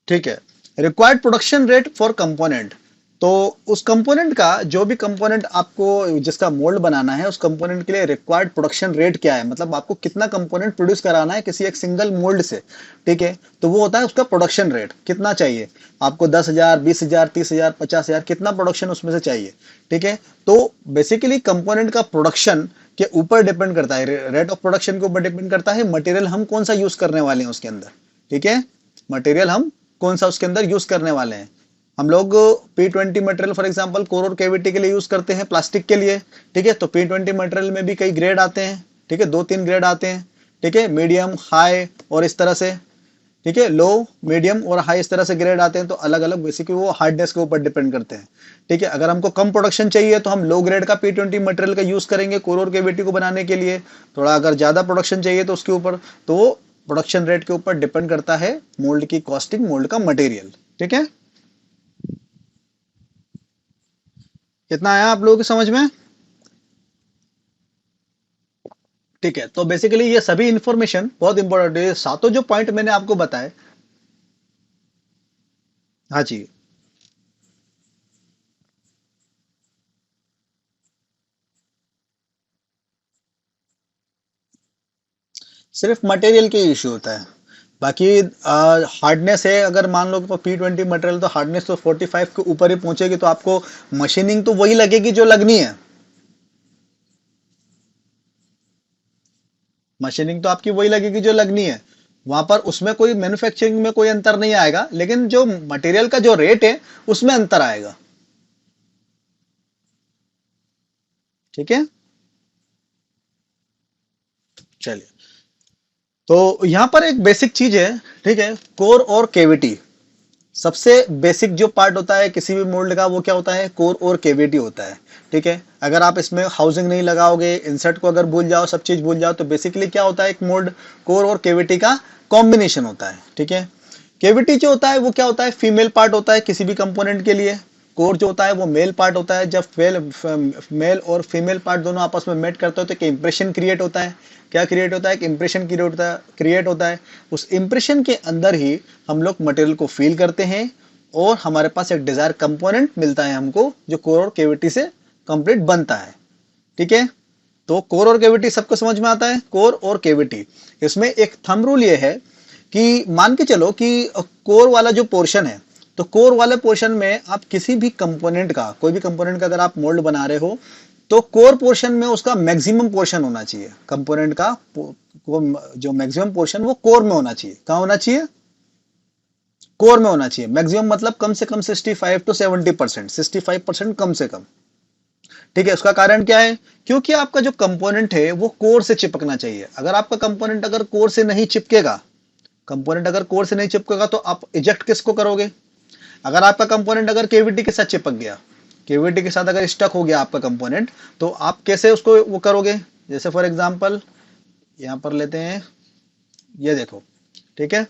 ठीक है। Required production rate for component. तो उस कंपोनेंट का, जो भी कंपोनेंट आपको जिसका मोल्ड बनाना है, उस कंपोनेंट के लिए रिक्वायर्ड प्रोडक्शन रेट क्या है, मतलब आपको कितना कंपोनेंट प्रोड्यूस कराना है किसी एक सिंगल मोल्ड से। ठीक है, तो वो होता है उसका प्रोडक्शन रेट, कितना चाहिए आपको, 10 हजार, 20 हजार, 30 हजार, 50 हजार, कितना प्रोडक्शन उसमें से चाहिए। ठीक है, तो बेसिकली कंपोनेंट का प्रोडक्शन के ऊपर डिपेंड करता है, रेट ऑफ प्रोडक्शन के ऊपर डिपेंड करता है मटेरियल हम कौन सा यूज करने वाले हैं उसके अंदर। ठीक है, मटेरियल हम कौन सा उसके अंदर यूज करने वाले हैं। हम लोग P20 material for example core और केविटी के लिए यूज करते हैं, प्लास्टिक के लिए। ठीक है, तो P20 मटेरियल में भी कई ग्रेड आते हैं। ठीक है, 2-3 ग्रेड आते हैं। ठीक है, मीडियम, हाई और इस तरह से। ठीक है, लो, मीडियम और हाई, इस तरह से ग्रेड आते हैं। तो अलग अलग बेसिकली वो हार्डनेस के ऊपर डिपेंड करते हैं। ठीक है, अगर हमको कम प्रोडक्शन चाहिए तो हम लो ग्रेड का P20 मटेरियल का यूज करेंगे कोर और केविटी को बनाने के लिए। थोड़ा अगर ज्यादा प्रोडक्शन चाहिए तो उसके ऊपर, तो वो प्रोडक्शन रेट के ऊपर डिपेंड करता है मोल्ड की कॉस्टिंग, मोल्ड का मटेरियल। ठीक है, कितना आया आप लोगों की समझ में? ठीक है, तो बेसिकली ये सभी इंफॉर्मेशन बहुत इंपॉर्टेंट है, सातों जो पॉइंट मैंने आपको बताए। हाँ जी। सिर्फ मटेरियल के इश्यू होता है, बाकी हार्डनेस है। अगर मान लो कि P20 मटेरियल, तो हार्डनेस तो 45 के ऊपर ही पहुंचेगी, तो आपको मशीनिंग तो वही लगेगी जो लगनी है। मशीनिंग तो आपकी वही लगेगी जो लगनी है। वहां पर उसमें कोई मैन्युफैक्चरिंग में कोई अंतर नहीं आएगा, लेकिन जो मटेरियल का जो रेट है उसमें अंतर आएगा। ठीक है, चलिए। तो यहां पर एक बेसिक चीज है। ठीक है, कोर और केविटी, सबसे बेसिक जो पार्ट होता है किसी भी मोल्ड का वो क्या होता है, कोर और केविटी होता है। ठीक है, अगर आप इसमें हाउसिंग नहीं लगाओगे, इंसर्ट को अगर भूल जाओ, सब चीज भूल जाओ, तो बेसिकली क्या होता है, एक मोल्ड कोर और केविटी का कॉम्बिनेशन होता है। ठीक है, केविटी जो होता है वो क्या होता है, फीमेल पार्ट होता है किसी भी कंपोनेंट के लिए। कोर जो होता है वो मेल पार्ट होता है। जब मेल और फीमेल पार्ट दोनों आपस में मेट करते हो तो एक इंप्रेशन क्रिएट होता है। क्या क्रिएट होता है? एक इंप्रेशन क्रिएट होता है। उस इंप्रेशन के अंदर ही हम लोग मटेरियल को फील करते हैं और हमारे पास एक डिजायर कंपोनेंट मिलता है हमको, जो कोर और कैविटी से कंप्लीट बनता है। ठीक है, तो कोर और कैविटी सबको समझ में आता है। कोर और कैविटी, इसमें एक थंब रूल ये है कि मान के चलो कि कोर वाला जो पोर्शन है, तो कोर वाले पोर्शन में आप किसी भी कंपोनेंट का, कोई भी कंपोनेंट का अगर आप मोल्ड बना रहे हो तो कोर पोर्शन में उसका मैक्सिमम पोर्शन होना चाहिए। कंपोनेंट का जो मैक्सिमम पोर्शन वो कोर में होना चाहिए। कहां होना चाहिए? कोर में होना चाहिए। मैक्सिमम मतलब कम से कम 65 to 70%, 65% कम से कम। ठीक है, उसका कारण क्या है? क्योंकि आपका जो कंपोनेंट है वो कोर से चिपकना चाहिए। अगर आपका कंपोनेंट अगर कोर से नहीं चिपकेगा, कंपोनेंट अगर कोर से नहीं चिपकेगा तो आप इजेक्ट किसको करोगे? अगर आपका कंपोनेंट अगर केविटी के साथ चिपक गया, केविटी के साथ अगर स्टक हो गया आपका कंपोनेंट, तो आप कैसे उसको वो करोगे? जैसे फॉर एग्जांपल यहां पर लेते हैं, ये देखो। ठीक है,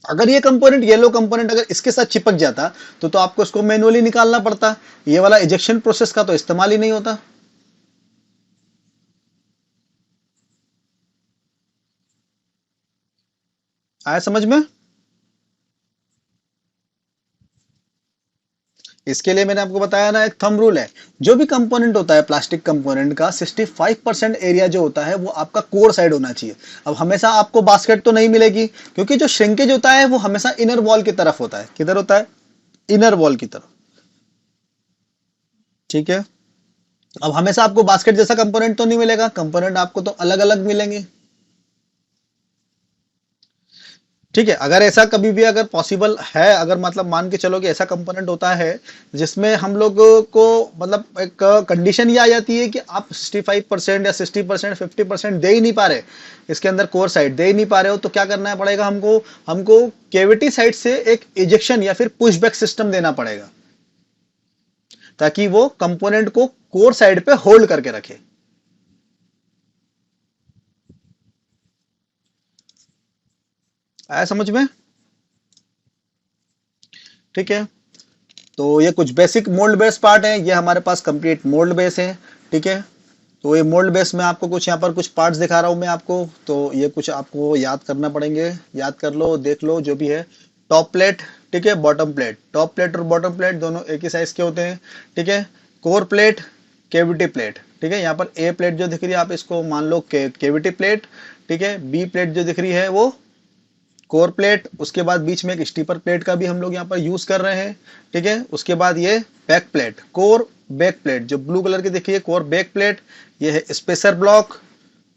अगर ये कंपोनेंट, येलो कंपोनेंट अगर इसके साथ चिपक जाता तो आपको इसको मैनुअली निकालना पड़ता। ये वाला इजेक्शन प्रोसेस का तो इस्तेमाल ही नहीं होता। आया समझ में? इसके लिए मैंने आपको बताया ना, एक थंब रूल है। जो भी कंपोनेंट होता है प्लास्टिक कंपोनेंट का, 65% एरिया जो होता है वो आपका कोर साइड होना चाहिए। अब हमेशा आपको बास्केट तो नहीं मिलेगी, क्योंकि जो श्रिंकेज होता है वो हमेशा इनर वॉल की तरफ होता है। किधर होता है? इनर वॉल की तरफ। ठीक है, अब हमेशा आपको बास्केट जैसा कंपोनेंट तो नहीं मिलेगा, कंपोनेंट आपको तो अलग अलग मिलेंगे। ठीक है, अगर ऐसा कभी भी अगर पॉसिबल है, अगर मतलब मान के चलो कि ऐसा कंपोनेंट होता है जिसमें हम लोग को मतलब एक कंडीशन ये आ जाती है कि आप 65% या 60%, 50% दे ही नहीं पा रहे, इसके अंदर कोर साइड दे ही नहीं पा रहे हो, तो क्या करना पड़ेगा हमको? हमको केविटी साइड से एक इजेक्शन या फिर पुशबैक सिस्टम देना पड़ेगा, ताकि वो कंपोनेंट को कोर साइड पे होल्ड करके रखे। आया समझ में? ठीक है, तो ये कुछ बेसिक मोल्ड बेस पार्ट है। ये हमारे पास कंप्लीट मोल्ड बेस है। ठीक है, तो ये मोल्ड बेस में आपको कुछ यहाँ पर कुछ पार्ट्स दिखा रहा हूं मैं आपको, तो ये कुछ आपको याद करना पड़ेंगे। याद कर लो, देख लो जो भी है। टॉप प्लेट, ठीक है, बॉटम प्लेट। टॉप प्लेट और बॉटम प्लेट दोनों एक ही साइज के होते हैं। ठीक है, कोर प्लेट, केविटी प्लेट। ठीक है, यहाँ पर ए प्लेट जो दिख रही है आप इसको मान लो केविटी प्लेट। ठीक है, बी प्लेट जो दिख रही है वो कोर प्लेट। उसके बाद बीच में एक स्टीपर प्लेट का भी हम लोग यहाँ पर यूज कर रहे हैं। ठीक है, उसके बाद ये back plate, core back plate जो ब्लू कलर की दिखी है, कोर बैक प्लेट। ये है स्पेसर ब्लॉक।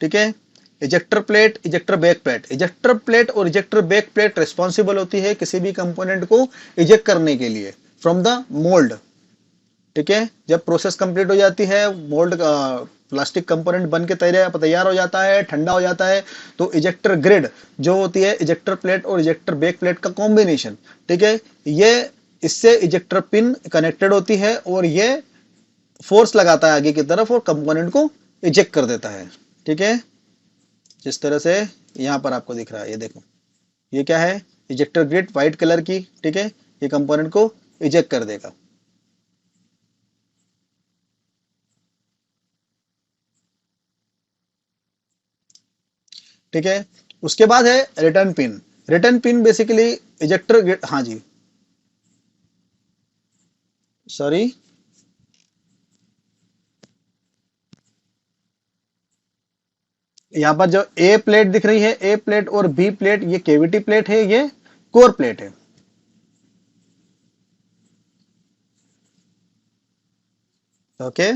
ठीक है, ejector plate, ejector back plate. Ejector plate और इजेक्टर बैक प्लेट रिस्पॉन्सिबल होती है किसी भी कंपोनेंट को इजेक्ट करने के लिए फ्रॉम द मोल्ड। ठीक है, जब प्रोसेस कंप्लीट हो जाती है, मोल्ड प्लास्टिक कंपोनेंट बन के तैयार हो जाता है, ठंडा हो जाता है, तो इजेक्टर ग्रिड जो होती है इजेक्टर प्लेट और इजेक्टर बैक प्लेट का कॉम्बिनेशन, ठीक है, ये इससे इजेक्टर पिन कनेक्टेड होती है और ये फोर्स लगाता है आगे की तरफ और कंपोनेंट को इजेक्ट कर देता है। ठीक है, जिस तरह से यहां पर आपको दिख रहा है, ये देखो, ये क्या है? इजेक्टर ग्रिड व्हाइट कलर की। ठीक है, ये कंपोनेंट को इजेक्ट कर देगा। ठीक है, उसके बाद है return pin. Return pin basically ejector, हाँ जी, सॉरी, यहां पर जो ए प्लेट दिख रही है, ए प्लेट और बी प्लेट, ये केविटी प्लेट है, ये कोर प्लेट है। ओके,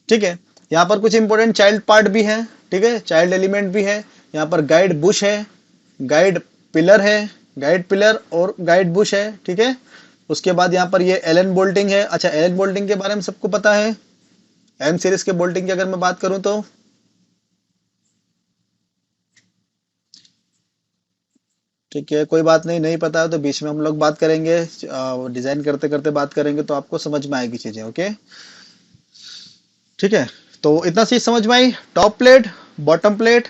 ठीक है, यहां पर कुछ इंपॉर्टेंट चाइल्ड पार्ट भी है। ठीक है, चाइल्ड एलिमेंट भी है। यहाँ पर गाइड बुश है, गाइड पिलर है, गाइड पिलर और गाइड बुश है। ठीक है, उसके बाद यहाँ पर ये एलन बोल्टिंग है। अच्छा, एलन बोल्टिंग के बारे में सबको पता है? एम सीरीज के बोल्टिंग की अगर मैं बात करूं तो ठीक है, कोई बात नहीं, नहीं पता है तो बीच में हम लोग बात करेंगे, डिजाइन करते करते बात करेंगे तो आपको समझ में आएगी चीजें। ओके, ठीक है, तो इतना चीज समझ में आई। टॉप प्लेट, बॉटम प्लेट,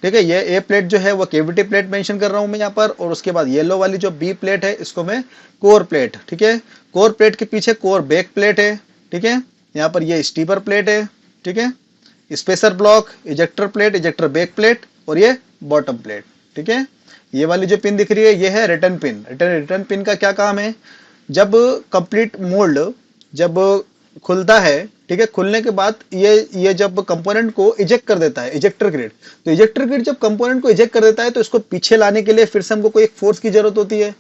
ठीक है, ये ए प्लेट जो है वो केविटी प्लेट मेंशन कर रहा हूं मैं यहाँ पर, और उसके बाद येलो वाली जो बी प्लेट है इसको मैं कोर प्लेट, ठीक है। कोर प्लेट के पीछे कोर बैक प्लेट है, ठीक है। यहाँ पर ये स्टीपर प्लेट है, ठीक है। Spacer block, ejector plate, ejector back plate, और ये बॉटम प्लेट, ठीक है। ये वाली जो पिन दिख रही है ये है रिटर्न पिन। रिटर्न पिन का क्या काम है, जब कंप्लीट मोल्ड जब खुलता है, ठीक है, खुलने के बाद ये जब कंपोनेंट को इजेक्ट कर देता है, इजेक्टर ग्रिड, तो इजेक्टर ग्रिड जब कंपोनेंट को इजेक्ट कर देता है तो इसको पीछे लाने के लिए फिर से हमको कोई एक फोर्स की जरूरत होती है,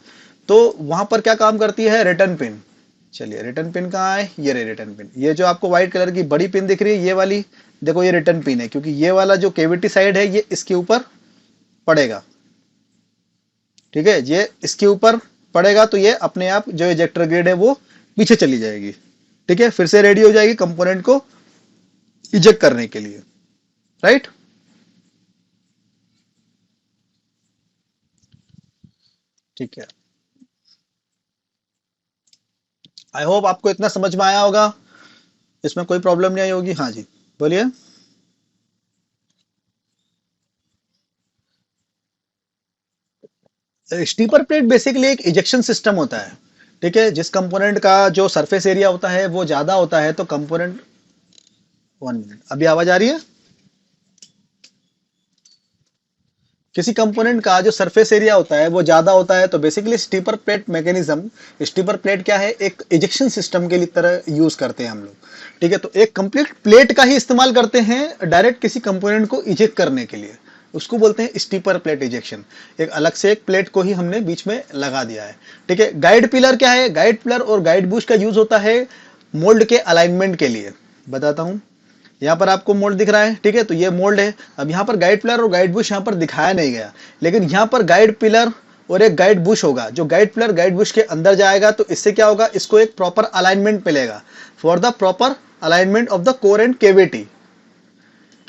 तो वहां पर क्या काम करती है रिटर्न पिन। चलिए रिटर्न पिन कहाँ है, ये रही रिटर्न पिन। ये जो आपको व्हाइट कलर की बड़ी पिन दिख रही है ये वाली, देखो ये रिटर्न पिन है, क्योंकि ये वाला जो केविटी साइड है ये इसके ऊपर पड़ेगा, ठीक है। ये इसके ऊपर पड़ेगा तो ये अपने आप जो इजेक्टर ग्रिड है वो पीछे चली जाएगी, ठीक है, फिर से रेडी हो जाएगी कंपोनेंट को इजेक्ट करने के लिए, राइट। ठीक है, आई होप आपको इतना समझ में आया होगा, इसमें कोई प्रॉब्लम नहीं आई होगी। हाँ जी, बोलिए। स्टीपर प्लेट बेसिकली एक इजेक्शन सिस्टम होता है, ठीक है। जिस कंपोनेंट का जो सरफेस एरिया होता है वो ज्यादा होता है तो कंपोनेंट, 1 मिनट, अभी आवाज आ रही है। किसी कंपोनेंट का जो सरफेस एरिया होता है वो ज्यादा होता है तो basically stripper plate mechanism, stripper plate क्या है, एक इजेक्शन सिस्टम के लिए तरह यूज करते हैं हम लोग, ठीक है। तो एक कंप्लीट प्लेट का ही इस्तेमाल करते हैं डायरेक्ट किसी कंपोनेंट को इजेक्ट करने के लिए, उसको बोलते हैं स्टीपर प्लेट इजेक्शन। एक अलग से एक प्लेट को ही हमने बीच में लगा दिया है, ठीक है। गाइड पिलर क्या है, गाइड पिलर और गाइड बुश का यूज होता है मोल्ड के अलाइनमेंट के लिए, बताता हूं। यहाँ पर आपको मोल्ड दिख रहा है, ठीक है, तो ये मोल्ड है। अब यहाँ पर गाइड पिलर और गाइड बुश यहाँ पर दिखाया नहीं गया, लेकिन यहाँ पर गाइड पिलर और एक गाइड बुश होगा, जो गाइड पिलर गाइड बुश के अंदर जाएगा तो इससे क्या होगा, इसको एक प्रॉपर अलाइनमेंट मिलेगा for the proper alignment of the core and cavity.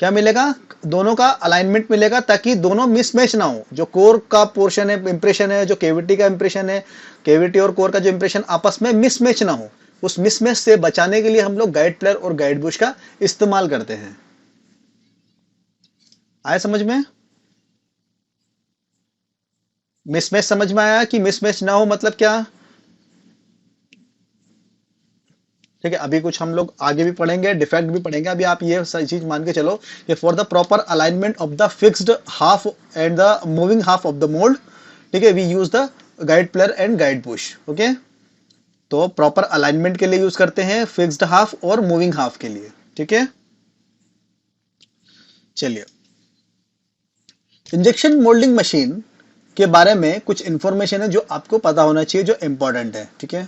क्या मिलेगा, दोनों का अलाइनमेंट मिलेगा ताकि दोनों मिसमैच ना हो, जो कोर का पोर्शन है, इंप्रेशन है, जो केविटी का इंप्रेशन है, केविटी और कोर का जो इंप्रेशन आपस में मिसमैच ना हो, उस मिसमैच से बचाने के लिए हम लोग गाइड प्लेयर और गाइड बुश का इस्तेमाल करते हैं। आया समझ में, मिसमैच समझ में आया कि मिसमैच ना हो मतलब क्या, ठीक है। अभी कुछ हम लोग आगे भी पढ़ेंगे, डिफेक्ट भी पढ़ेंगे, अभी आप ये सारी चीज मान के चलो कि for the proper alignment of the fixed half and the moving half of the mould, ठीक है, we use the guide pillar and guide bush, okay. तो प्रॉपर अलाइनमेंट के लिए यूज करते हैं, फिक्स्ड हाफ और मूविंग हाफ के लिए, ठीक है। चलिए, इंजेक्शन मोल्डिंग मशीन के बारे में कुछ इंफॉर्मेशन है जो आपको पता होना चाहिए, जो इंपॉर्टेंट है, ठीक है।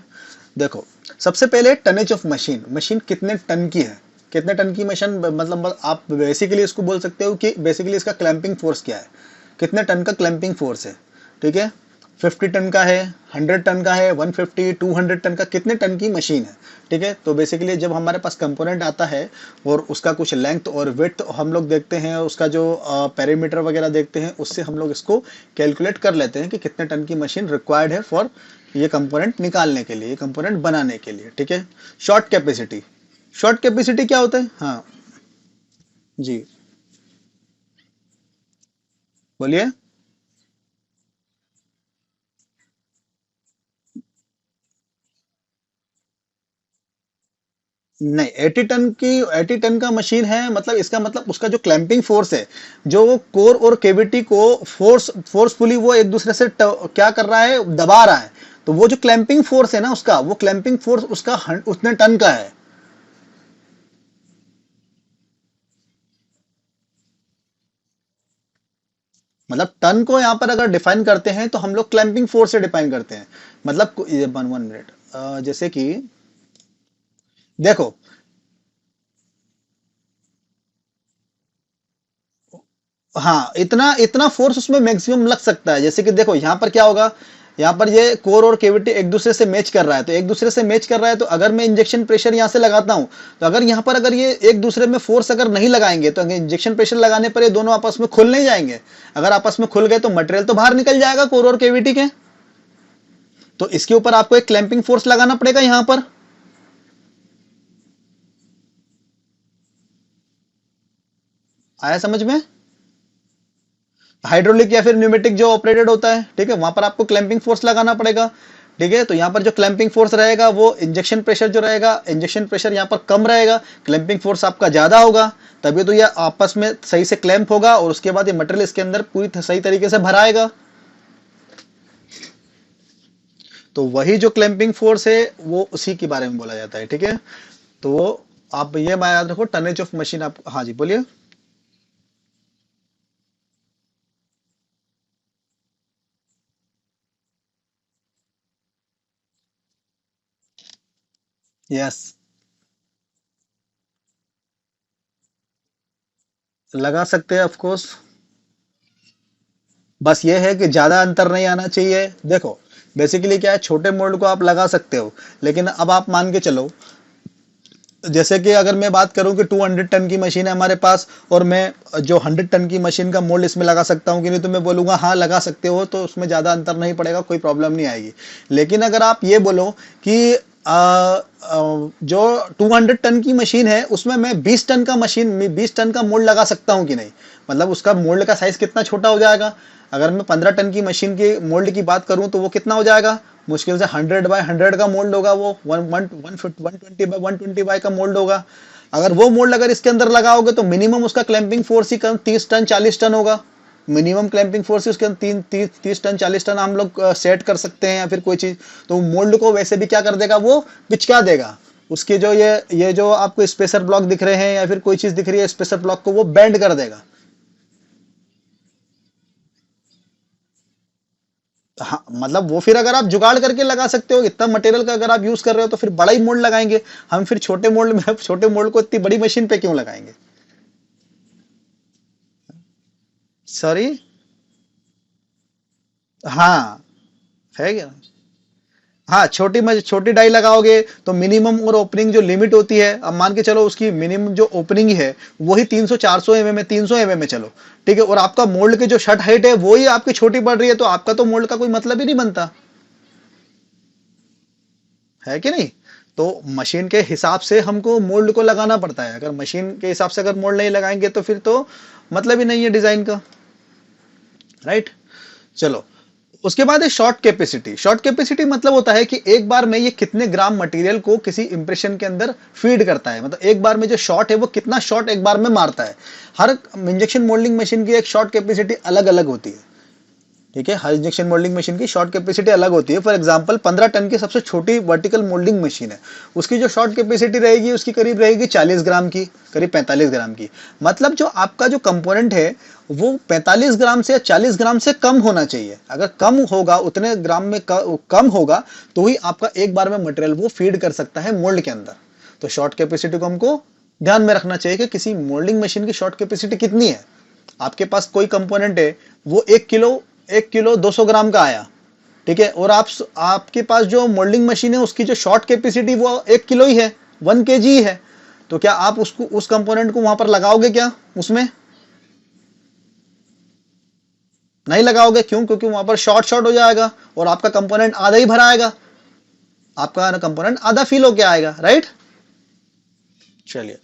देखो, सबसे पहले टनेज ऑफ मशीन, मशीन कितने टन की है, कितने टन की मशीन, मतलब आप बेसिकली इसको बोल सकते हो कि बेसिकली इसका क्लैंपिंग फोर्स क्या है, कितने टन का क्लैंपिंग फोर्स है, ठीक है। 50 टन का है, 100 टन का है, 150, 200 टन का, कितने टन की मशीन है, ठीक है। तो बेसिकली जब हमारे पास कंपोनेंट आता है और उसका कुछ लेंथ और विड्थ हम लोग देखते हैं, उसका जो पेरीमीटर वगैरह देखते हैं, उससे हम लोग इसको कैलकुलेट कर लेते हैं कि कितने टन की मशीन रिक्वायर्ड है फॉर ये कंपोनेंट निकालने के लिए, ये कंपोनेंट बनाने के लिए, ठीक है। शॉर्ट कैपेसिटी, शॉर्ट कैपेसिटी क्या होता है, हाँ जी, बोलिए। नहीं, 80 टन का मशीन है, मतलब इसका मतलब उसका जो क्लैंपिंग फोर्स है, जो कोर और केविटी को फोर्सफुली वो एक दूसरे से क्या कर रहा है, दबा रहा है, तो वो जो क्लैंपिंग फोर्स है ना उसका, वो क्लैंपिंग फोर्स उसका उतने टन का है। मतलब टन को यहाँ पर अगर डिफाइन करते हैं तो हम लोग क्लैंपिंग फोर्स से डिफाइन करते हैं, मतलब 1 मिनट, जैसे कि देखो, हाँ, इतना इतना फोर्स उसमें मैक्सिमम लग सकता है। जैसे कि देखो यहाँ पर क्या होगा, यहाँ पर ये कोर और केविटी एक दूसरे से मैच कर रहा है, तो एक दूसरे से मैच कर रहा है, तो अगर मैं इंजेक्शन प्रेशर यहाँ से लगाता हूँ, तो अगर यहाँ पर अगर ये एक दूसरे में फोर्स अगर नहीं लगाएंगे तो इंजेक्शन प्रेशर लगाने पर ये दोनों आपस में खुल नहीं जाएंगे। अगर आपस में खुल गए तो मटेरियल तो बाहर निकल जाएगा कोर और केविटी के, तो इसके ऊपर आपको एक क्लैंपिंग फोर्स लगाना पड़ेगा यहाँ पर। आया समझ में, हाइड्रोलिक या फिर न्यूमेटिक जो ऑपरेटेड होता है, ठीक है, वहां पर आपको क्लैंपिंग फोर्स लगाना पड़ेगा। ठीक है, तो यहाँ पर जो क्लैंपिंग फोर्स रहेगा वो इंजेक्शन प्रेशर जो रहेगा, इंजेक्शन प्रेशर यहाँ पर कम रहेगा, क्लैंपिंग फोर्स आपका ज्यादा होगा, तभी तो ये आपस में सही से क्लैंप होगा और उसके बाद ये मटेरियल इसके अंदर पूरी सही तरीके से भराएगा। तो वही जो क्लैंपिंग फोर्स है वो उसी के बारे में बोला जाता है। ठीक है, तो वो आप ये याद रखो, टनेज ऑफ मशीन। आप हाँ जी बोलिए। यस, लगा सकते हैं ऑफ कोर्स। बस ये है कि ज्यादा अंतर नहीं आना चाहिए। देखो, बेसिकली क्या है, छोटे मोल्ड को आप लगा सकते हो, लेकिन अब आप मान के चलो, जैसे कि अगर मैं बात करूं कि 200 टन की मशीन है हमारे पास, और मैं जो 100 टन की मशीन का मोल्ड इसमें लगा सकता हूं कि नहीं, तो मैं बोलूंगा हाँ लगा सकते हो, तो उसमें ज्यादा अंतर नहीं पड़ेगा, कोई प्रॉब्लम नहीं आएगी। लेकिन अगर आप ये बोलो कि जो 200 टन की मशीन है उसमें मैं 20 टन का मोल्ड लगा सकता हूं कि नहीं, मतलब उसका मोल्ड का साइज कितना छोटा हो जाएगा। अगर मैं 15 टन की मशीन के मोल्ड की बात करूं तो वो कितना हो जाएगा, मुश्किल से 100 बाय 100 का मोल्ड होगा, वो 120 बाय का मोल्ड होगा। अगर वो मोल्ड अगर इसके अंदर लगाओगे तो मिनिमम उसका क्लैंपिंग फोर्स ही कम 30 टन 40 टन होगा। मिनिमम क्लैंपिंग फोर्स उसके अंदर 30 टन 40 टन हम लोग सेट कर सकते हैं, या फिर कोई चीज। तो मोल्ड को वैसे भी क्या कर देगा, वो पिचका देगा। उसके जो ये जो आपको स्पेसर ब्लॉक दिख रहे हैं या फिर कोई चीज दिख रही है, स्पेसर ब्लॉक को वो बेंड कर देगा। हाँ, मतलब वो फिर अगर आप जुगाड़ करके लगा सकते हो, इतना मटेरियल का अगर आप यूज कर रहे हो तो फिर बड़ा ही मोल्ड लगाएंगे। हम फिर छोटे मोल्ड में छोटे मोल्ड को इतनी बड़ी मशीन पे क्यों लगाएंगे। सॉरी। हाँ, है क्या। हाँ, छोटी डाई लगाओगे तो मिनिमम और ओपनिंग जो लिमिट होती है, अब मान के चलो उसकी मिनिमम जो ओपनिंग है वही 300 400 mm है, 300 mm है, चलो ठीक है, और आपका मोल्ड की जो शट हाइट है वही आपकी छोटी पड़ रही है, तो आपका तो मोल्ड का कोई मतलब ही नहीं बनता है कि नहीं। तो मशीन के हिसाब से हमको मोल्ड को लगाना पड़ता है। अगर मशीन के हिसाब से अगर मोल्ड नहीं लगाएंगे तो फिर तो मतलब ही नहीं है डिजाइन का, राइट। चलो, उसके बाद है शॉर्ट कैपेसिटी। शॉर्ट कैपेसिटी मतलब होता है कि एक बार में ये कितने ग्राम मटेरियल को किसी इंप्रेशन के अंदर फीड करता है, मतलब एक बार में जो शॉट है वो कितना शॉट एक बार में मारता है। हर इंजेक्शन मोल्डिंग मशीन की एक शॉर्ट कैपेसिटी अलग अलग होती है। ठीक है, हर इंजेक्शन मोल्डिंग मशीन की शॉर्ट कैपेसिटी अलग होती है। फॉर एग्जांपल 15 टन की सबसे छोटी वर्टिकल मोल्डिंग मशीन है, उसकी जो शॉर्ट कैपेसिटी रहेगी उसकी करीब रहेगी 40 ग्राम की, करीब 45 ग्राम की। मतलब जो आपका जो कंपोनेंट है वो 45 ग्राम से या 40 ग्राम से कम होना चाहिए। अगर कम होगा, उतने ग्राम में कम होगा, तो ही आपका एक बार में मटेरियल वो फीड कर सकता है मोल्ड के अंदर। तो शॉर्ट कैपेसिटी को हमको ध्यान में रखना चाहिए कि किसी मोल्डिंग मशीन की शॉर्ट कैपेसिटी कितनी है। आपके पास कोई कंपोनेंट है, वो 1 किलो 200 ग्राम का आया, ठीक है, और आपके पास जो मोल्डिंग मशीन है उसकी जो शॉर्ट कैपेसिटी वो 1 किलो ही है, 1 kg है, तो क्या आप उसको उस कंपोनेंट को वहां पर लगाओगे क्या उसमें? नहीं लगाओगे। क्यों? क्योंकि वहां पर शॉर्ट शॉर्ट हो जाएगा और आपका कंपोनेंट आधा ही भरा आएगा, आपका कंपोनेंट आधा फील होके आएगा, राइट। चलिए,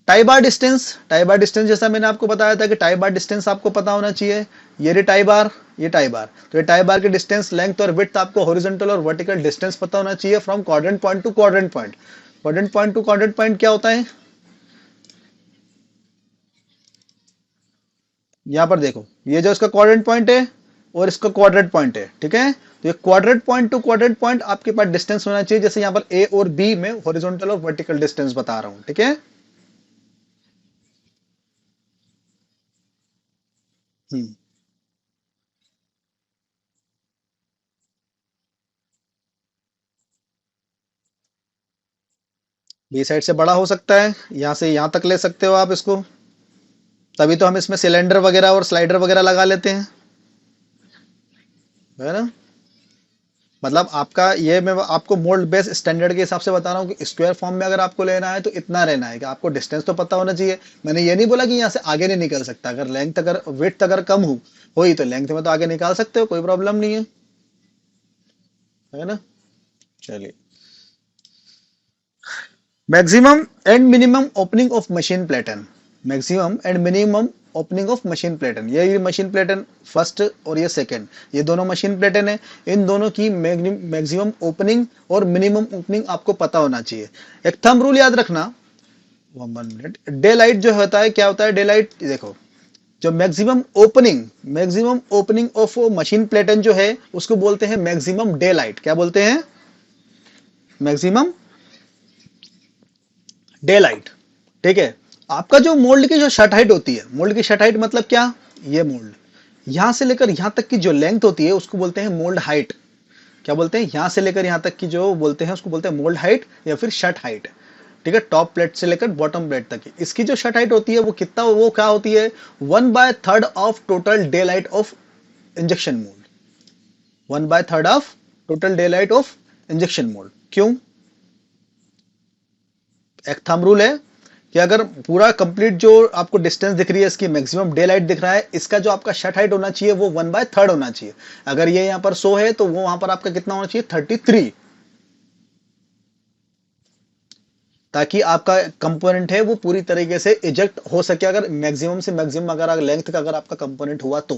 tie bar distance. Tie bar distance जैसा मैंने आपको बताया था कि टाई बार डिस्टेंस आपको पता होना चाहिए। ये रे टाई बार, ये टाई बार, तो ये टाई बार की डिस्टेंस, लेंथ और विड्थ आपको हॉरिजॉन्टल और वर्टिकल डिस्टेंस पता होना चाहिए from quadrant point two quadrant point. Quadrant point two quadrant point क्या होता है, यहां पर देखो, ये जो इसका क्वाड्रेंट पॉइंट है और इसका क्वाड्रेंट पॉइंट है, ठीक है, तो ये quadrant point two quadrant point आपके पास डिस्टेंस होना चाहिए, जैसे यहां पर ए और बी में हॉरिजॉन्टल और वर्टिकल डिस्टेंस बता रहा हूं, ठीक है। हम्म, बी साइड से बड़ा हो सकता है, यहां से यहां तक ले सकते हो आप इसको, तभी तो हम इसमें सिलेंडर वगैरह और स्लाइडर वगैरह लगा लेते हैं, है ना। मतलब आपका ये, मैं आपको मोल्ड बेस स्टैंडर्ड के हिसाब से बता रहा हूँ कि स्क्वायर फॉर्म में अगर आपको लेना है तो इतना रहना है कि आपको डिस्टेंस तो पता होना चाहिए। मैंने ये नहीं बोला कि यहाँ से आगे नहीं निकल सकता, अगर लेंथ अगर विड्थ अगर कम हो हुई तो लेंथ में तो आगे निकाल सकते हो, कोई प्रॉब्लम नहीं है ना। चलिए, maximum and minimum opening of machine platen. Maximum and minimum opening of machine platen. ये मशीन प्लेटन फर्स्ट और ये सेकंड, ये दोनों मशीन प्लेटन है। इन दोनों की मैक्सिमम ओपनिंग और मिनिमम ओपनिंग आपको पता होना चाहिए। एक थंब रूल याद रखना, 1 मिनट। डे लाइट जो होता है, क्या होता है डे लाइट, देखो जो मैक्सिमम ओपनिंग ऑफ मशीन प्लेटन जो है उसको बोलते हैं मैक्सिमम डे लाइट। क्या बोलते हैं? Maximum day light. ठीक है। आपका जो मोल्ड की जो शट हाइट होती है, मोल्ड की शट हाइट मतलब क्या, ये मोल्ड यहां से लेकर यहां तक की जो लेंथ होती है उसको बोलते हैं मोल्ड हाइट। क्या बोलते हैं? यहां से लेकर यहां तक की जो बोलते हैं उसको बोलते हैं मोल्ड हाइट या फिर शट हाइट। ठीक है। टॉप प्लेट से लेकर बॉटम प्लेट तक की इसकी जो शट हाइट होती है वो कितना, वो क्या होती है? 1/3 of total day light of injection mould. 1/3 of total day light of injection mould. क्यों? एक थंब रूल है कि अगर पूरा कंप्लीट जो आपको डिस्टेंस दिख रही है, इसकी मैक्सिमम डे लाइट दिख रहा है, इसका जो आपका शट हाइट होना चाहिए वो 1/3 होना चाहिए। अगर ये यहां पर 100 है तो वो वहां पर आपका कितना होना चाहिए? 33, ताकि आपका कंपोनेंट है वो पूरी तरीके से इजेक्ट हो सके, अगर मैक्सिमम से मैक्सिमम अगर लेंथ का अगर आपका कंपोनेंट हुआ तो।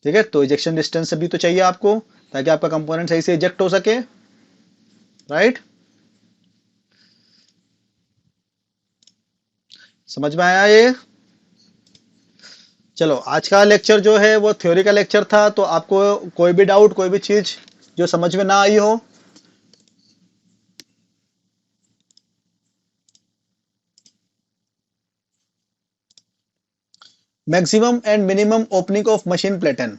ठीक है। तो इजेक्शन डिस्टेंस भी तो चाहिए आपको, ताकि आपका कंपोनेंट सही से इजेक्ट हो सके। राइट? समझ में आया ये? चलो, आज का लेक्चर जो है वो थ्योरी का लेक्चर था, तो आपको कोई भी डाउट, कोई भी चीज जो समझ में ना आई हो? Maximum and minimum opening of machine platen.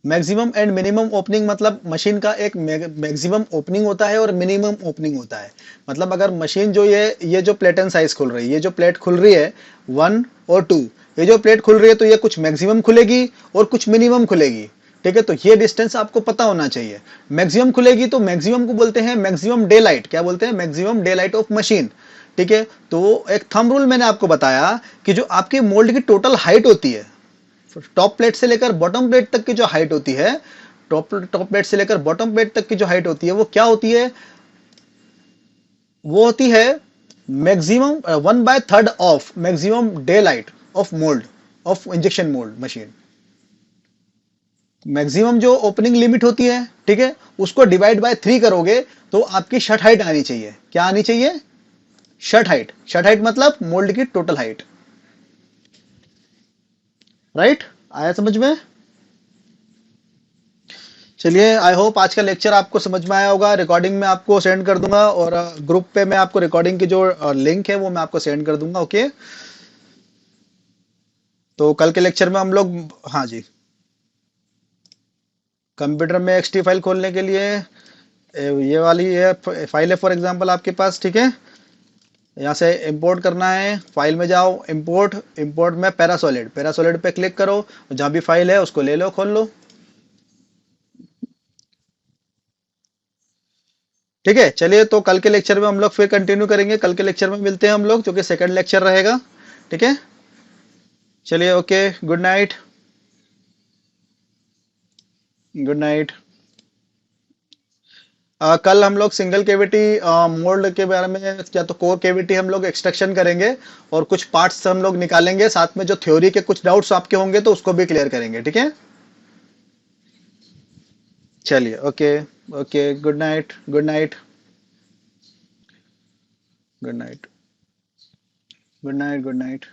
Maximum and minimum opening मतलब मशीन का एक मैक्सिमम ओपनिंग होता है और मिनिमम ओपनिंग होता है। मतलब अगर मशीन जो ये जो प्लेटन साइज खुल रही है, ये जो प्लेट खुल रही है 1 और 2, ये जो प्लेट खुल रही है तो ये कुछ मैक्सिमम खुलेगी और कुछ मिनिमम खुलेगी। ठीक है। तो ये डिस्टेंस आपको पता होना चाहिए। मैक्सिमम खुलेगी तो मैक्सिमम को बोलते हैं मैक्सिमम डे लाइट। क्या बोलते हैं? Maximum day light of machine. ठीक है। तो एक थंब रूल मैंने आपको बताया कि जो आपकी मोल्ड की टोटल हाइट होती है, टॉप प्लेट से लेकर बॉटम प्लेट तक की जो हाइट होती है, टॉप प्लेट से लेकर बॉटम प्लेट तक की जो हाइट होती है वो क्या होती है? वो होती है maximum 1/3 of maximum day light of mould of injection mould machine. Maximum जो ओपनिंग लिमिट होती है, ठीक है, उसको डिवाइड बाय 3 करोगे तो आपकी शट हाइट आनी चाहिए। क्या आनी चाहिए? Shut height. शट हाइट मतलब मोल्ड की टोटल हाइट। राइट? आया समझ में? चलिए, आई होप आज का लेक्चर आपको समझ में आया होगा। रिकॉर्डिंग में आपको सेंड कर दूंगा, और ग्रुप पे मैं आपको रिकॉर्डिंग की जो लिंक है वो मैं आपको सेंड कर दूंगा। ओके। तो कल के लेक्चर में हम लोग, हाँ जी, कंप्यूटर में एक्सटी फाइल खोलने के लिए ये वाली ये फाइल है फॉर एग्जांपल आपके पास। ठीक है। यहाँ से इंपोर्ट करना है, फाइल में जाओ, इंपोर्ट, इंपोर्ट में पैरासोलिड, पैरासोलिड पे क्लिक करो, जहाँ भी फाइल है उसको ले लो, खोल लो। ठीक है। चलिए, तो कल के लेक्चर में हम लोग फिर कंटिन्यू करेंगे। कल के लेक्चर में मिलते हैं हम लोग, जो कि सेकंड लेक्चर रहेगा। ठीक है। चलिए, okay, good night. Good night. कल हम लोग सिंगल केविटी मोल्ड के बारे में, या तो कोर केविटी हम लोग एक्सट्रैक्शन करेंगे, और कुछ पार्ट्स हम लोग निकालेंगे, साथ में जो थ्योरी के कुछ डाउट्स आपके होंगे तो उसको भी क्लियर करेंगे। ठीक है। चलिए, okay. Okay, good night, good night, good night, good night, good night.